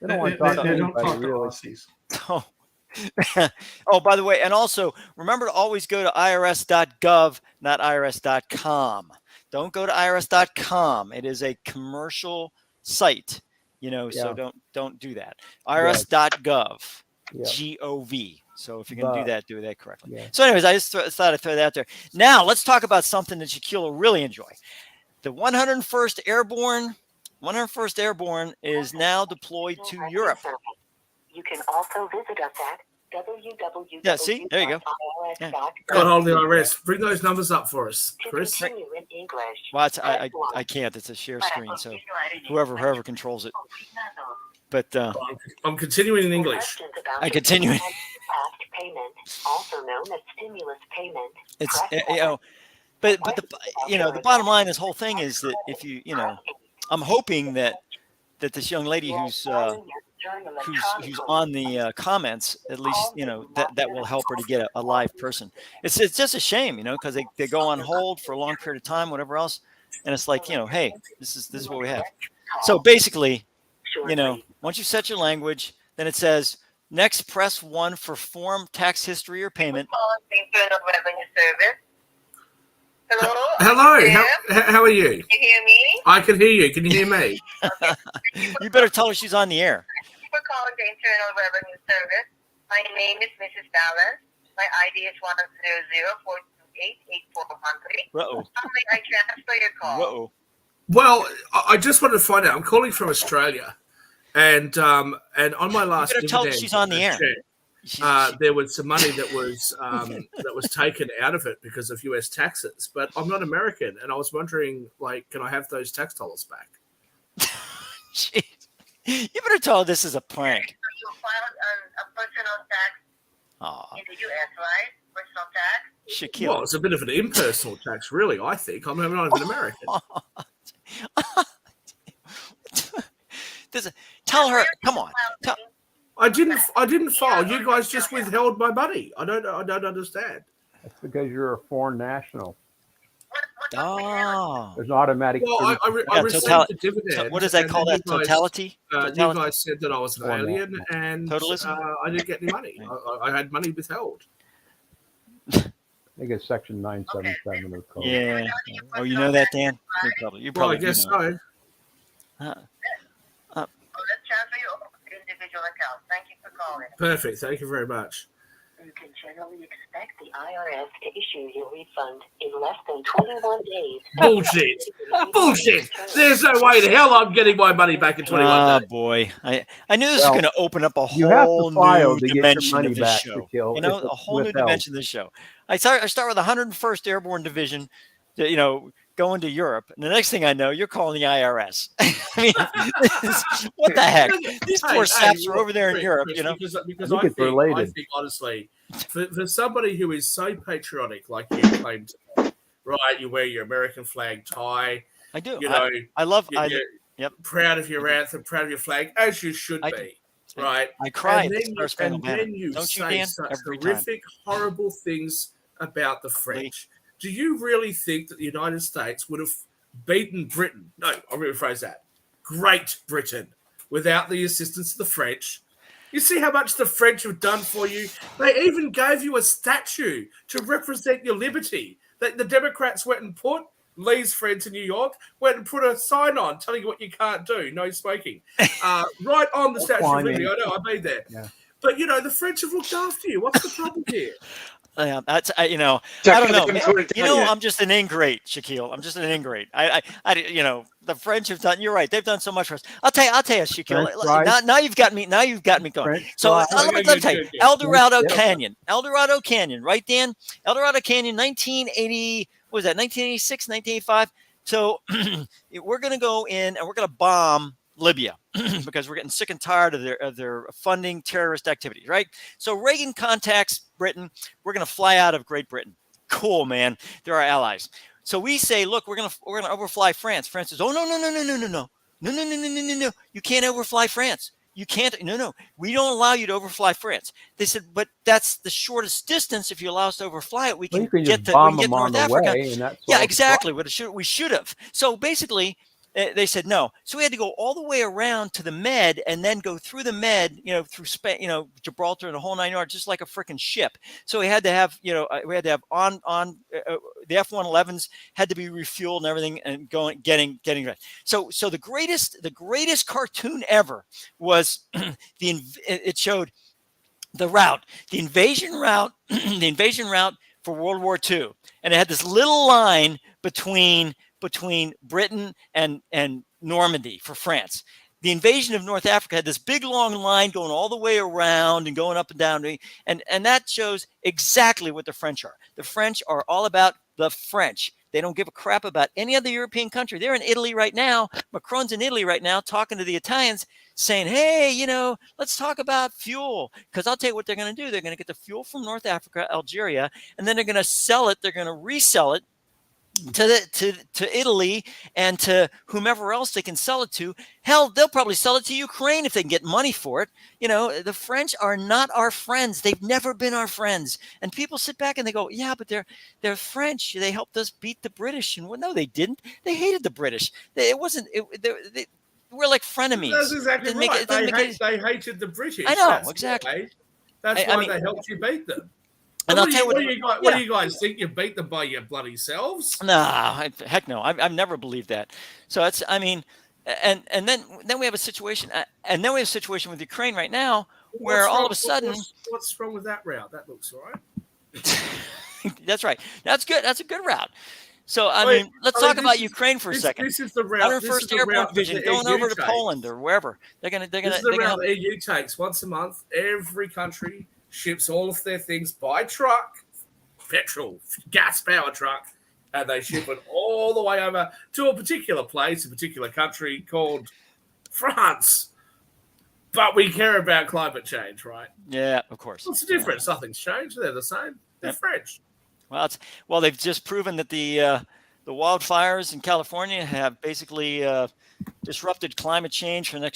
They don't want to talk to anybody, really.
Oh. Oh, by the way, and also remember to always go to irs.gov, not irs.com. Don't go to irs.com. It is a commercial site, so don't do that. irs.gov, G-O-V. So if you're going to do that correctly. Yeah. So anyways, I just thought I'd throw that out there. Now let's talk about something that Shaquille will really enjoy. The 101st Airborne is now deployed to Europe.
You can also visit us at www.
Yeah, see? There you go.
Yeah. Got hold of the IRS. Bring those numbers up for us, Chris.
Well, I can't. It's a share screen, so whoever controls it. But
I'm continuing in English.
I continue.
Payment, also known as stimulus payment.
It's but the bottom line, this whole thing is that if I'm hoping that this young lady who's on the comments, at least that will help her to get a live person. It's just a shame, because they go on hold for a long period of time, whatever else, and it's like, hey, this is what we have. So basically, once you set your language, then it says next, press 1 for form, tax history, or payment.
Hello. How are you?
Can you hear me?
I can hear you. Can you hear me?
You better tell her she's on the air.
Thank you for calling the Internal Revenue Service. My name is Mrs. Dallas. My ID is 100-428-8413.
Uh-oh.
How may I transfer your call?
Uh-oh.
Well, I just wanted to find out. I'm calling from Australia, and on my last
you better tell her she's on the air.
There was some money that was taken out of it because of U.S. taxes, but I'm not American, and I was wondering, can I have those tax dollars back?
Jeez. You better tell her this is a prank.
You filed a personal tax in the U.S., right? Personal tax.
Shaquille.
Well, it's a bit of an impersonal tax, really. I think I'm not even American.
Tell her. Come on.
I didn't file. You guys just withheld my money. I don't understand.
That's because you're a foreign national.
Oh.
There's an automatic.
Well, I received a dividend.
What does that call that? Totality?
You guys said that I was an alien, and
Totalism?
I didn't get any money. I had money withheld.
I think it's Section 977 of the code.
Yeah. Oh, you know that, Dan? You probably
I guess so.
Let's transfer your individual account. Thank you for calling.
Perfect. Thank you very much.
You can generally expect the IRS to issue your refund in less than 21 days.
Bullshit. Bullshit. There's no way the hell I'm getting my money back in 21 days.
Oh, boy. I knew this was going to open up a whole new dimension of this show. A whole new dimension of this show. I start with the 101st Airborne Division, going to Europe. And the next thing I know, you're calling the IRS. I mean, what the heck? These poor saps are over there in Europe,
Because I think, honestly, for somebody who is so patriotic like you claim to be, right? You wear your American flag tie.
I do. I love.
Yep. Proud of your anthem, proud of your flag, as you should be. right?
I cry
and
at the Star Spangled Banner.
then you
Don't you,
say
Dan?
such
Every
horrific, horrible things about the French. Do you really think that the United States would have beaten Britain? No, I'll rephrase that. Great Britain without the assistance of the French. You see how much the French have done for you? They even gave you a statue to represent your liberty that the Democrats went and put. Lee's friends in New York went and put a sign on telling you what you can't do, no smoking. Right on the Statue of Liberty. I know, I've been there. Yeah. But, the French have looked after you. What's the problem here?
That's I don't know. I'm just an ingrate, Shaquille. I'm just an ingrate. I the French have done. You're right. They've done so much for us. I'll tell you, Shaquille. Now you've got me. Now you've got me going. Let me tell you, El Dorado Canyon. El Dorado Canyon, right, Dan? El Dorado Canyon, 1980. What was that? 1986, 1985. So we're gonna go in and we're gonna bomb Libya because we're getting sick and tired of their funding terrorist activities, right? So Reagan contacts Britain. We're going to fly out of Great Britain. Cool, man. They're our allies. So we say, look, we're going to overfly France. France says, oh no. You can't overfly France. You can't. No. We don't allow you to overfly France. They said, but that's the shortest distance. If you allow us to overfly it, we can get to North Africa. Yeah, exactly. We should have. So basically, they said no. So we had to go all the way around to the Med and then go through the Med, through Spain, Gibraltar and the whole 9 yards, just like a freaking ship. So we had to have, on the F-111s had to be refueled and everything and getting ready. So the greatest cartoon ever was it showed the route, the invasion route for World War II. And it had this little line between Britain and Normandy for France. The invasion of North Africa had this big long line going all the way around and going up and down. And that shows exactly what the French are. The French are all about the French. They don't give a crap about any other European country. They're in Italy right now. Macron's in Italy right now talking to the Italians saying, hey, let's talk about fuel. Because I'll tell you what they're going to do. They're going to get the fuel from North Africa, Algeria, and then they're going to sell it. They're going to resell it to Italy and to whomever else they can sell it to. Hell, they'll probably sell it to Ukraine if they can get money for it. The French are not our friends. They've never been our friends. And people sit back and they go, yeah, but they're French. They helped us beat the British. And well, no, they didn't. They hated the British. We're like frenemies.
That's exactly right. They hated the British.
I know, exactly.
That's why they helped you beat them.
And
what do you guys think? You beat them by your bloody selves?
No, heck no. I've never believed that. So and then we have a situation, with Ukraine right now where all of a sudden,
what's wrong with that route? That looks all right.
That's right. That's good. That's a good route. So let's talk about Ukraine for a second.
This is the route.
101st Airborne Division going over to Poland or wherever. This is
the route the EU takes once a month. Every country ships all of their things by truck, petrol, gas power truck, and they ship it all the way over to a particular place, a particular country called France. But we care about climate change, right?
Yeah, of course.
What's the difference? Nothing's changed. They're the same. They're French.
Well, they've just proven that the wildfires in California have basically disrupted climate change for the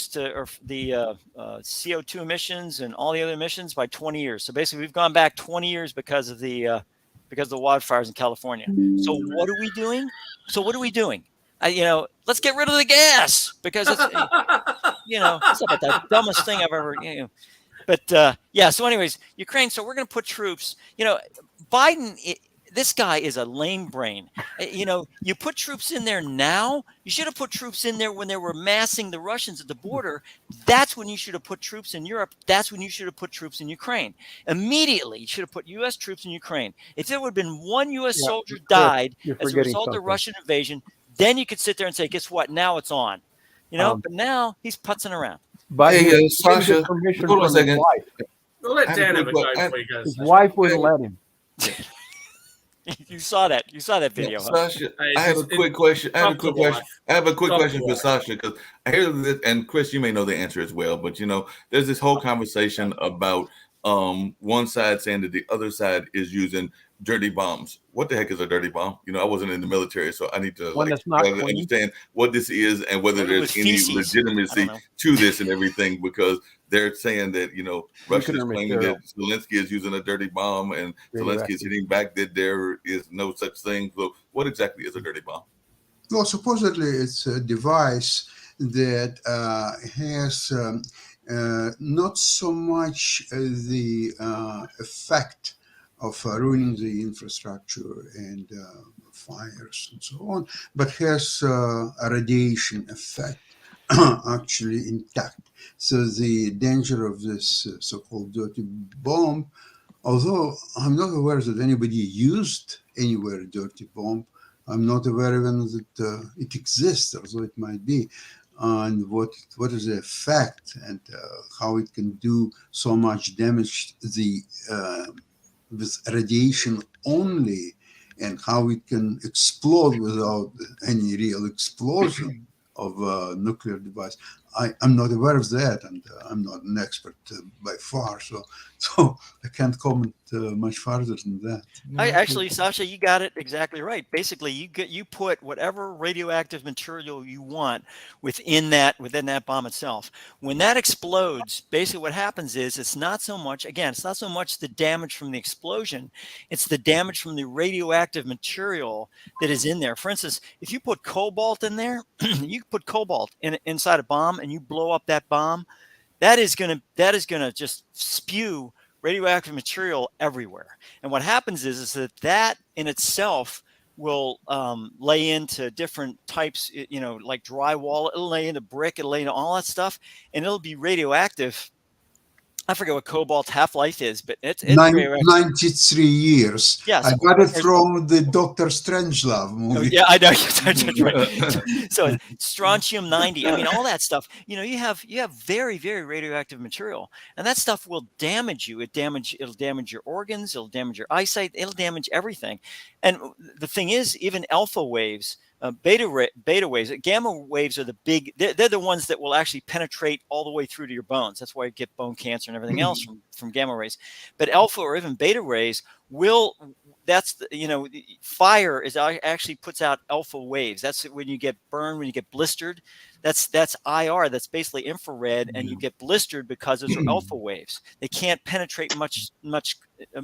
CO2 emissions and all the other emissions by 20 years. So basically, we've gone back 20 years because of the wildfires in California. So what are we doing? Let's get rid of the gas because it's about the dumbest thing I've ever. But so anyways, Ukraine. So we're going to put troops. Biden. This guy is a lame brain. You put troops in there now. You should have put troops in there when they were massing the Russians at the border. That's when you should have put troops in Europe. That's when you should have put troops in Ukraine. Immediately, you should have put U.S. troops in Ukraine. If there would have been one U.S. soldier died as a result of the Russian invasion, then you could sit there and say, guess what? Now it's on. But now he's putzing around.
But
Sasha, hold on a second.
We'll let Dan have a go before he goes.
His wife wouldn't let him.
You saw that video.
Sasha, I have a quick question. I have a quick question for Sasha because I hear this, and Chris, you may know the answer as well. But there's this whole conversation about one side saying that the other side is using dirty bombs. What the heck is a dirty bomb? I wasn't in the military, so I need to understand what this is and whether there's any legitimacy to this and everything, because they're saying that, Russia is claiming that Zelensky is using a dirty bomb and Zelensky is hitting back that there is no such thing. So what exactly is a dirty bomb?
Well, supposedly it's a device that has not so much the effect of ruining the infrastructure and fires and so on, but has a radiation effect actually intact. So the danger of this so-called dirty bomb, although I'm not aware that anybody used anywhere a dirty bomb, I'm not aware even that it exists, although it might be, and what is the effect and how it can do so much damage with radiation only, and how it can explode without any real explosion of a nuclear device. I'm not aware of that, and I'm not an expert by far, so I can't comment much farther than that.
Actually, Sasha, you got it exactly right. Basically, you put whatever radioactive material you want within that bomb itself. When that explodes, basically what happens is it's not so much the damage from the explosion, it's the damage from the radioactive material that is in there. For instance, if you put cobalt in there, you put cobalt inside a bomb and you blow up that bomb, that is gonna just spew radioactive material everywhere. And what happens is that in itself will lay into different types, like drywall, it'll lay into brick, it'll lay into all that stuff, and it'll be radioactive. I forget what cobalt's half-life is, but it's
93 years.
Yeah,
I got it from the Dr. Strangelove movie.
Yeah, I know. Right. So strontium 90. I mean, all that stuff. You have very, very radioactive material, and that stuff will damage you. It'll damage your organs. It'll damage your eyesight. It'll damage everything. And the thing is, even alpha waves. Beta waves, gamma waves are the big. They're the ones that will actually penetrate all the way through to your bones. That's why you get bone cancer and everything else from gamma rays. But alpha or even beta rays will. Fire actually puts out alpha waves. That's when you get burned, when you get blistered. That's IR. That's basically infrared, and you get blistered because those are alpha waves. They can't penetrate much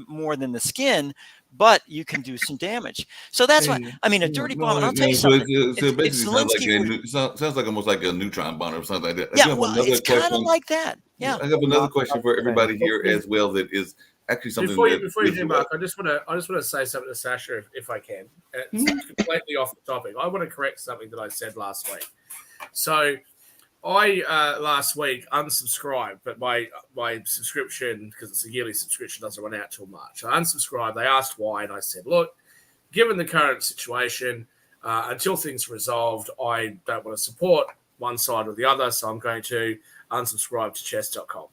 more than the skin, but you can do some damage. So that's why a dirty bomb. And I'll tell you something.
So basically, sounds like almost like a neutron bomb or something like that.
Yeah, it's kind of like that. Yeah.
I have another question for everybody here as well. That is actually something.
Before you do, Mark, I just want to say something to Sasha, if I can. It's completely off the topic. I want to correct something that I said last week. So, I last week unsubscribed, but my subscription, because it's a yearly subscription, doesn't run out till March. I unsubscribed. They asked why, and I said, look, given the current situation, until things are resolved, I don't want to support one side or the other, so I'm going to unsubscribe to chess.com.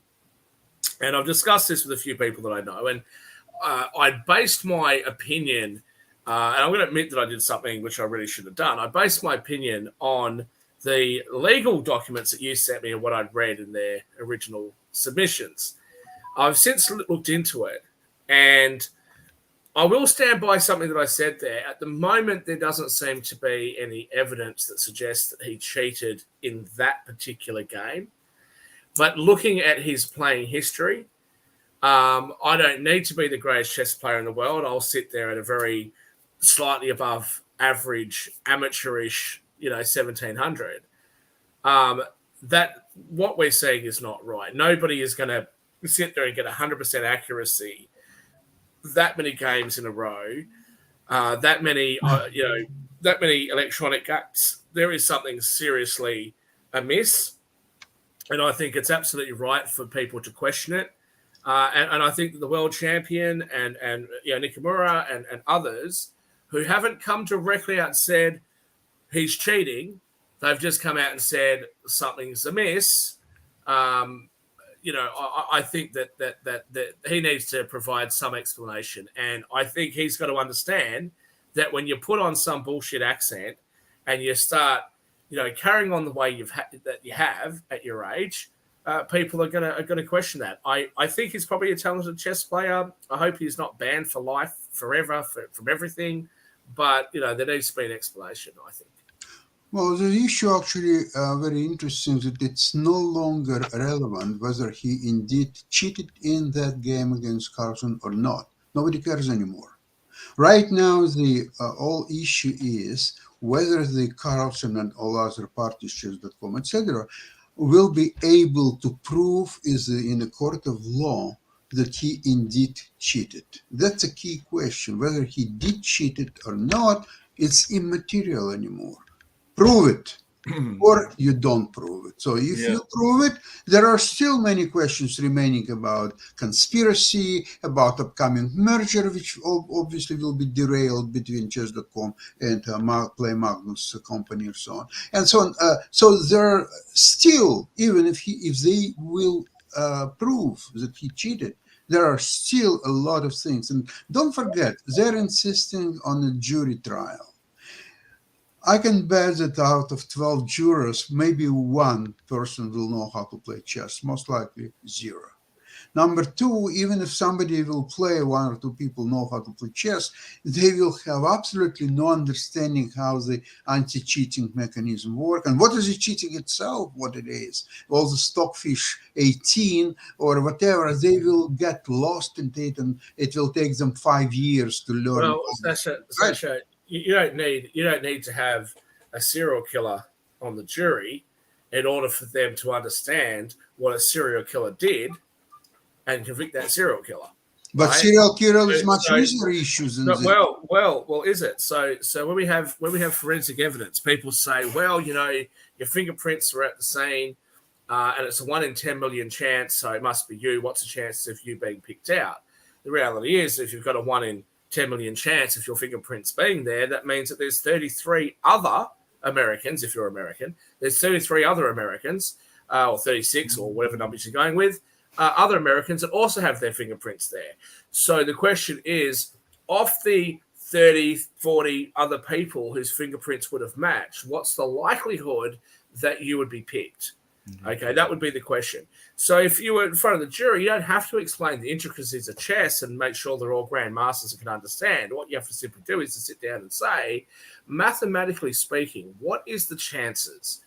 And I've discussed this with a few people that I know, and I based my opinion, and I'm going to admit that I did something which I really should have done. I based my opinion on the legal documents that you sent me and what I'd read in their original submissions. I've since looked into it, and I will stand by something that I said there. At the moment, there doesn't seem to be any evidence that suggests that he cheated in that particular game. But looking at his playing history, I don't need to be the greatest chess player in the world. I'll sit there at a very slightly above average, amateurish, 1700. That what we're seeing is not right. Nobody is going to sit there and get 100% accuracy that many games in a row, that many electronic gaps. There is something seriously amiss. And I think it's absolutely right for people to question it. And I think that the world champion and Nakamura and others who haven't come directly out and said he's cheating, they've just come out and said something's amiss. I think that he needs to provide some explanation. And I think he's got to understand that when you put on some bullshit accent and you start carrying on the way that you have at your age, people are gonna question that. I think he's probably a talented chess player. I hope he's not banned for life forever from everything. But there needs to be an explanation, I think.
Well, the issue actually very interesting that it's no longer relevant whether he indeed cheated in that game against Carlsen or not. Nobody cares anymore. Right now, the whole issue is whether the Carlsen and all other parties, chess.com, etc., will be able to prove in a court of law that he indeed cheated. That's a key question. Whether he did cheat it or not, it's immaterial anymore. Prove it, or you don't prove it. So if you prove it, there are still many questions remaining about conspiracy, about upcoming merger, which obviously will be derailed between chess.com and Play Magnus company and so on. And so on. So there are still, even if they will prove that he cheated, there are still a lot of things. And don't forget, they're insisting on a jury trial. I can bet that out of 12 jurors, maybe one person will know how to play chess, most likely 0. Number 2, even if somebody will play, 1 or 2 people know how to play chess, they will have absolutely no understanding how the anti-cheating mechanism works and what is the cheating itself, what it is. All the Stockfish 18 or whatever, they will get lost in it, and it will take them 5 years to learn.
Well, Sasha, you don't need to have a serial killer on the jury in order for them to understand what a serial killer did and convict that serial killer.
But right? Serial killer is much easier issues than
well, is it? So when we have forensic evidence, people say, well, your fingerprints are at the scene, and it's a 1 in 10 million chance, so it must be you. What's the chances of you being picked out? The reality is, if you've got a 1 in 10 million chance of your fingerprints being there, that means that there's 33 other Americans, if you're American, there's 33 other Americans, or 36 or whatever numbers you're going with, other Americans that also have their fingerprints there. So the question is, of the 30, 40 other people whose fingerprints would have matched, what's the likelihood that you would be picked? Okay, that would be the question. So if you were in front of the jury, you don't have to explain the intricacies of chess and make sure they're all grandmasters and can understand. What you have to simply do is to sit down and say, mathematically speaking, what is the chances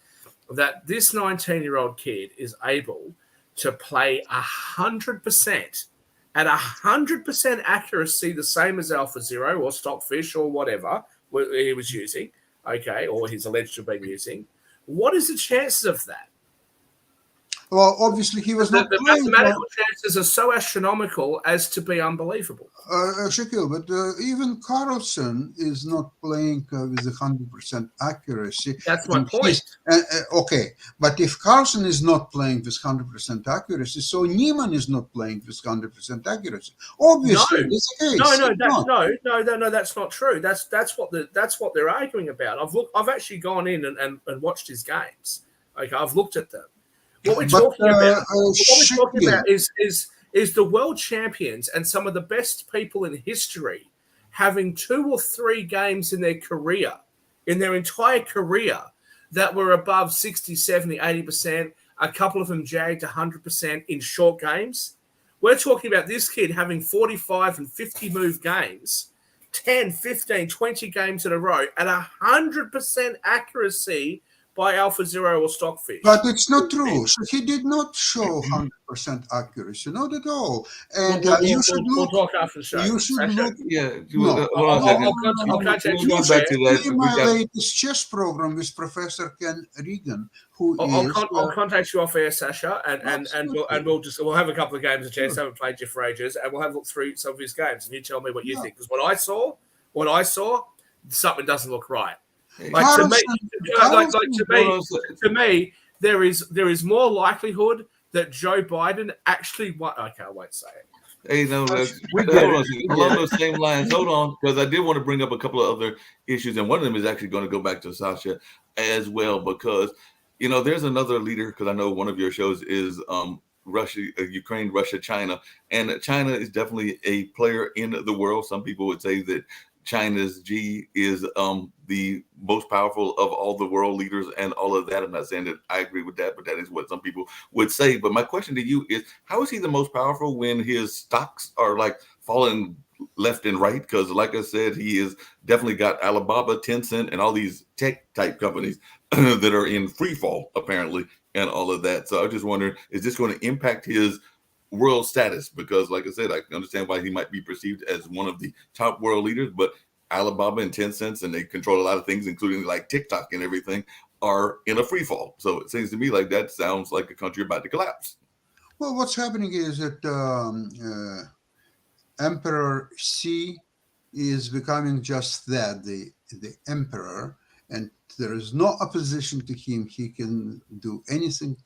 that this 19-year-old kid is able to play 100% at 100% accuracy, the same as AlphaZero or Stockfish or whatever he was using, okay, or he's alleged to have been using? What is the chances of that?
Well, obviously he was not.
The mathematical chances are so astronomical as to be unbelievable.
Shaquille, but even Carlsen is not playing with 100% accuracy.
That's my point.
Okay, but if Carlsen is not playing with 100% accuracy, so Niemann is not playing with 100% accuracy. Obviously, it's the case.
No, that's not true. That's what they're arguing about. I've actually gone in and watched his games. Okay, I've looked at them. What we're talking about is the world champions and some of the best people in history having 2 or 3 games in their career, in their entire career, that were above 60, 70, 80%, a couple of them jagged 100% in short games. We're talking about this kid having 45 and 50 move games, 10, 15, 20 games in a row at 100% accuracy by AlphaZero or Stockfish.
But it's not true. So he did not show 100% accuracy, not at all. And
we'll talk after the show.
You should look.
Yeah.
I'll contact you off air.
My latest chess program with Professor Ken Regan,
I'll contact you off air, Sasha, and we'll have a couple of games of chess. I haven't played you for ages, and we'll have a look through some of his games, and you tell me what you think. Because what I saw, something doesn't look right. To me, there is more likelihood that Joe Biden actually won. Okay, I won't say it.
Hey, along those same lines, hold on, because I did want to bring up a couple of other issues, and one of them is actually going to go back to Sasha as well, because there's another leader, because I know one of your shows is Russia, Ukraine, Russia, China, and China is definitely a player in the world. Some people would say that China's Xi is the most powerful of all the world leaders and all of that. I'm not saying that I agree with that, but that is what some people would say. But my question to you is, how is he the most powerful when his stocks are like falling left and right? Because like I said, he is definitely got Alibaba, Tencent, and all these tech type companies that are in free fall, apparently, and all of that. So I just wondering, is this going to impact his world status? Because like I said, I can understand why he might be perceived as one of the top world leaders, but Alibaba and Tencent, and they control a lot of things, including like TikTok and everything, are in a free fall. So it seems to me like that sounds like a country about to collapse.
Well, what's happening is that Emperor Xi is becoming just that, the emperor, and there is no opposition to him. He can do anything,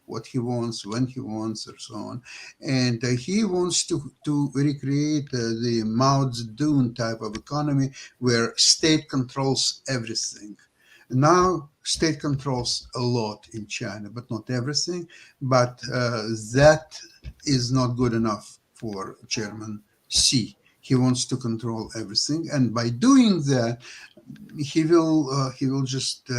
what he wants, when he wants, or so on. And he wants to recreate the Mao Zedong type of economy where state controls everything. Now, state controls a lot in China, but not everything. But that is not good enough for Chairman Xi. He wants to control everything, and by doing that, he will just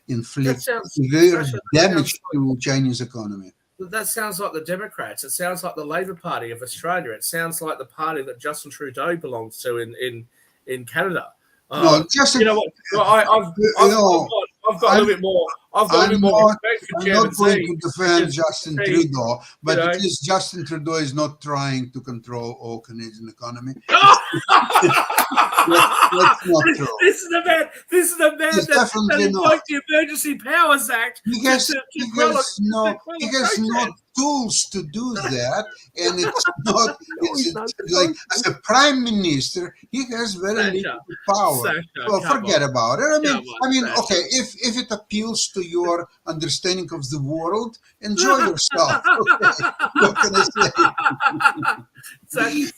inflict severe damage to Chinese economy.
That sounds like the Democrats. It sounds like the Labour Party of Australia. It sounds like the party that Justin Trudeau belongs to in Canada.
No, Justin.
You know what? Well, I've got a little bit more. I've got a little bit more respect for Chairman Xi.
I'm not going to defend Justin Trudeau, but at least Justin Trudeau is not trying to control all Canadian economy. That's not true.
This is the man. This is the man that invoked the Emergency Powers Act.
He has no tools to do that, and it's not. It's like as a prime minister, he has very little power. Well, forget about it. I mean, okay. If it appeals to your understanding of the world, enjoy yourself. Okay. What can I
say?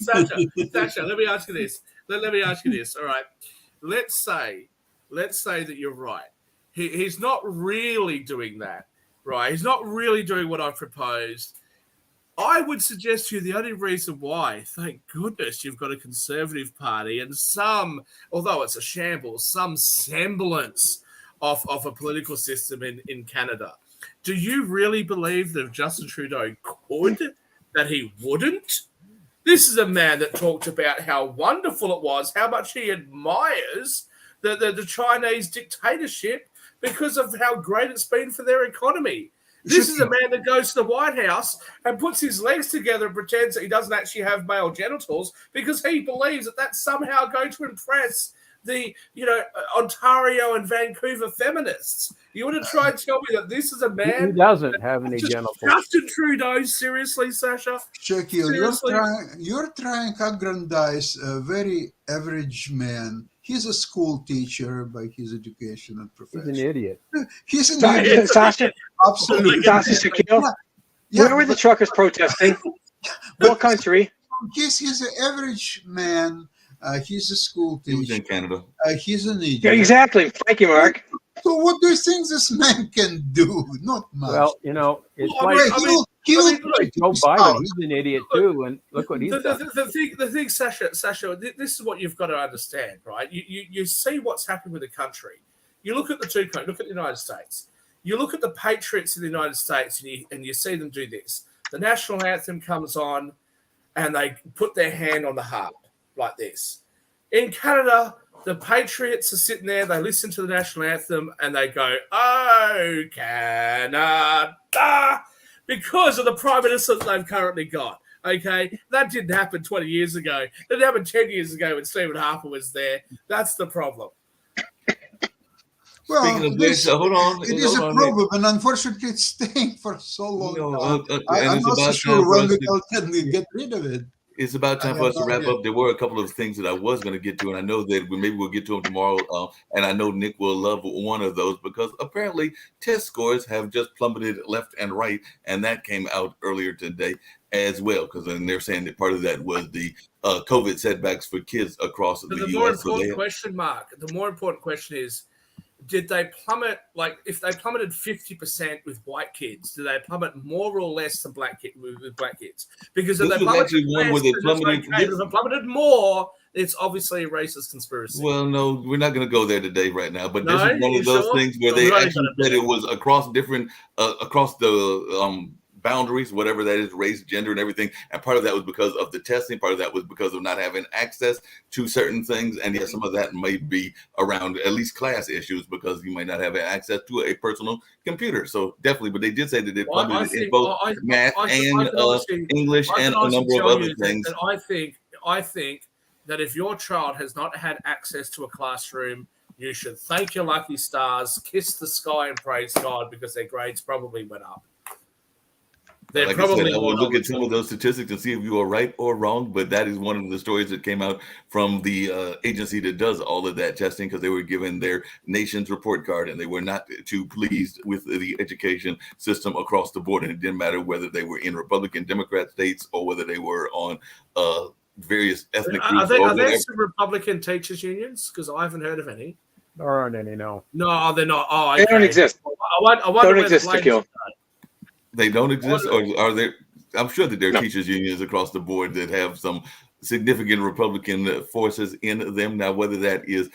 Sasha, let me ask you this. Let me ask you this. All right. Let's say that you're right. He's not really doing that, right? He's not really doing what I've proposed. I would suggest to you the only reason why, thank goodness, you've got a Conservative Party and some, although it's a shambles, some semblance of a political system in Canada. Do you really believe that if Justin Trudeau could, that he wouldn't? This is a man that talked about how wonderful it was, how much he admires the Chinese dictatorship because of how great it's been for their economy. This is a man that goes to the White House and puts his legs together and pretends that he doesn't actually have male genitals because he believes that that's somehow going to impress the, Ontario and Vancouver feminists. You want to try and tell me that this is a man
who doesn't have any genitals?
Justin Trudeau, seriously, Sasha?
Shaquille, you're trying to aggrandize a very average man. He's a school teacher by his education and profession.
He's an idiot.
He's an idiot.
Sasha,
absolutely.
Sasha, Shaquille, where were the truckers protesting? What country?
He's an average man. He's a school teacher.
He was in Canada.
He's an idiot.
Yeah, exactly. Thank you, Mark.
So what do you think this man can do? Not much.
Well, it's like Joe Biden. He's an idiot too, and look what he's done.
The thing, Sasha, this is what you've got to understand, right? You see what's happened with the country. You look at the two countries. Look at the United States. You look at the patriots in the United States, and you see them do this. The national anthem comes on, and they put their hand on the harp like this. In Canada, the patriots are sitting there, they listen to the national anthem, and they go, "Oh, Canada," because of the prime minister that they've currently got. Okay, that didn't happen 20 years ago. That didn't happen 10 years ago when Stephen Harper was there. That's the problem.
Well,
speaking of which, hold on.
It is a problem, and unfortunately, it's staying for so long. I'm not so sure when we can get rid of it.
It's about time for us to wrap up. There were a couple of things that I was going to get to, and I know that maybe we'll get to them tomorrow. And I know Nick will love one of those because apparently test scores have just plummeted left and right, and that came out earlier today as well. Because then they're saying that part of that was the COVID setbacks for kids across the
U.S.
more
important question, Mark. The more important question is, did they plummet? Like, if they plummeted 50% with white kids, do they plummet more or less than with black kids? Because if they plummeted more, it's obviously a racist conspiracy.
Well, no, we're not going to go there today, right now. But this is one of those things where they actually said it was across different, across the boundaries, whatever that is, race, gender, and everything. And part of that was because of the testing. Part of that was because of not having access to certain things. And yes, some of that may be around at least class issues, because you might not have access to a personal computer. So definitely, but they did say that they plummeted in both math and English and a number of other things.
And I think that if your child has not had access to a classroom, you should thank your lucky stars, kiss the sky, and praise God, because their grades probably went up.
Like I said, I will look at some of those statistics and see if you are right or wrong, but that is one of the stories that came out from the agency that does all of that testing, because they were given their nation's report card and they were not too pleased with the education system across the board. And it didn't matter whether they were in Republican, Democrat states or whether they were on various ethnic groups.
Are there some Republican teachers unions? Because I haven't heard of any.
There aren't any, no.
No, they're not. Oh,
okay. They don't exist.
I wonder
don't exist, Akil.
They don't exist, or are there? I'm sure that there are teachers unions across the board that have some significant Republican forces in them. Now, whether that is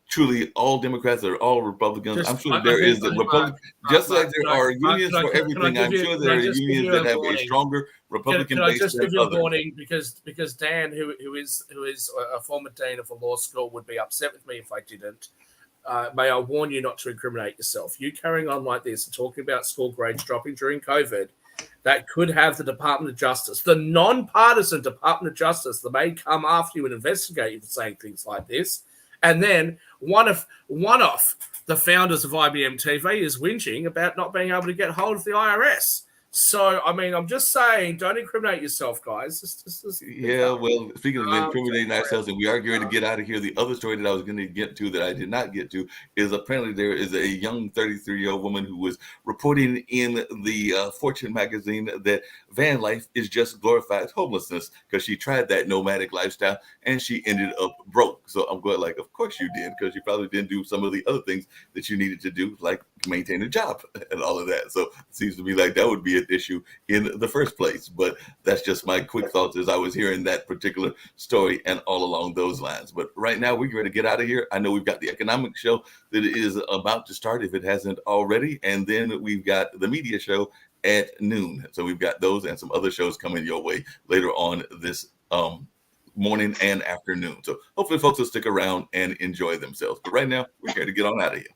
truly all Democrats or all Republicans, I'm sure there is the Republican. Just like there are unions for everything, I'm sure there are unions that have a stronger Republican base.
Can I just give you a warning, because Dan, who is a former dean of a law school, would be upset with me if I didn't. May I warn you not to incriminate yourself. You carrying on like this and talking about school grades dropping during COVID, that could have the Department of Justice, the non-partisan Department of Justice, that may come after you and investigate you for saying things like this. And then one of the founders of IBM TV is whinging about not being able to get hold of the IRS. So, I mean, I'm just saying, don't incriminate yourself, guys.
Yeah, well, speaking of incriminating ourselves, and we are going to get out of here, the other story that I was going to get to that I did not get to is apparently there is a young 33-year-old woman who was reporting in the Fortune magazine that van life is just glorified homelessness, because she tried that nomadic lifestyle and she ended up broke. So I'm going like, of course you did, because you probably didn't do some of the other things that you needed to do, like maintain a job and all of that. So it seems to me like that would be an issue in the first place. But that's just my quick thoughts as I was hearing that particular story and all along those lines. But right now we're going to get out of here. I know we've got the economic show that is about to start, if it hasn't already, and then we've got the media show at noon. So we've got those and some other shows coming your way later on this morning and afternoon. So hopefully folks will stick around and enjoy themselves. But right now we're going to get on out of here.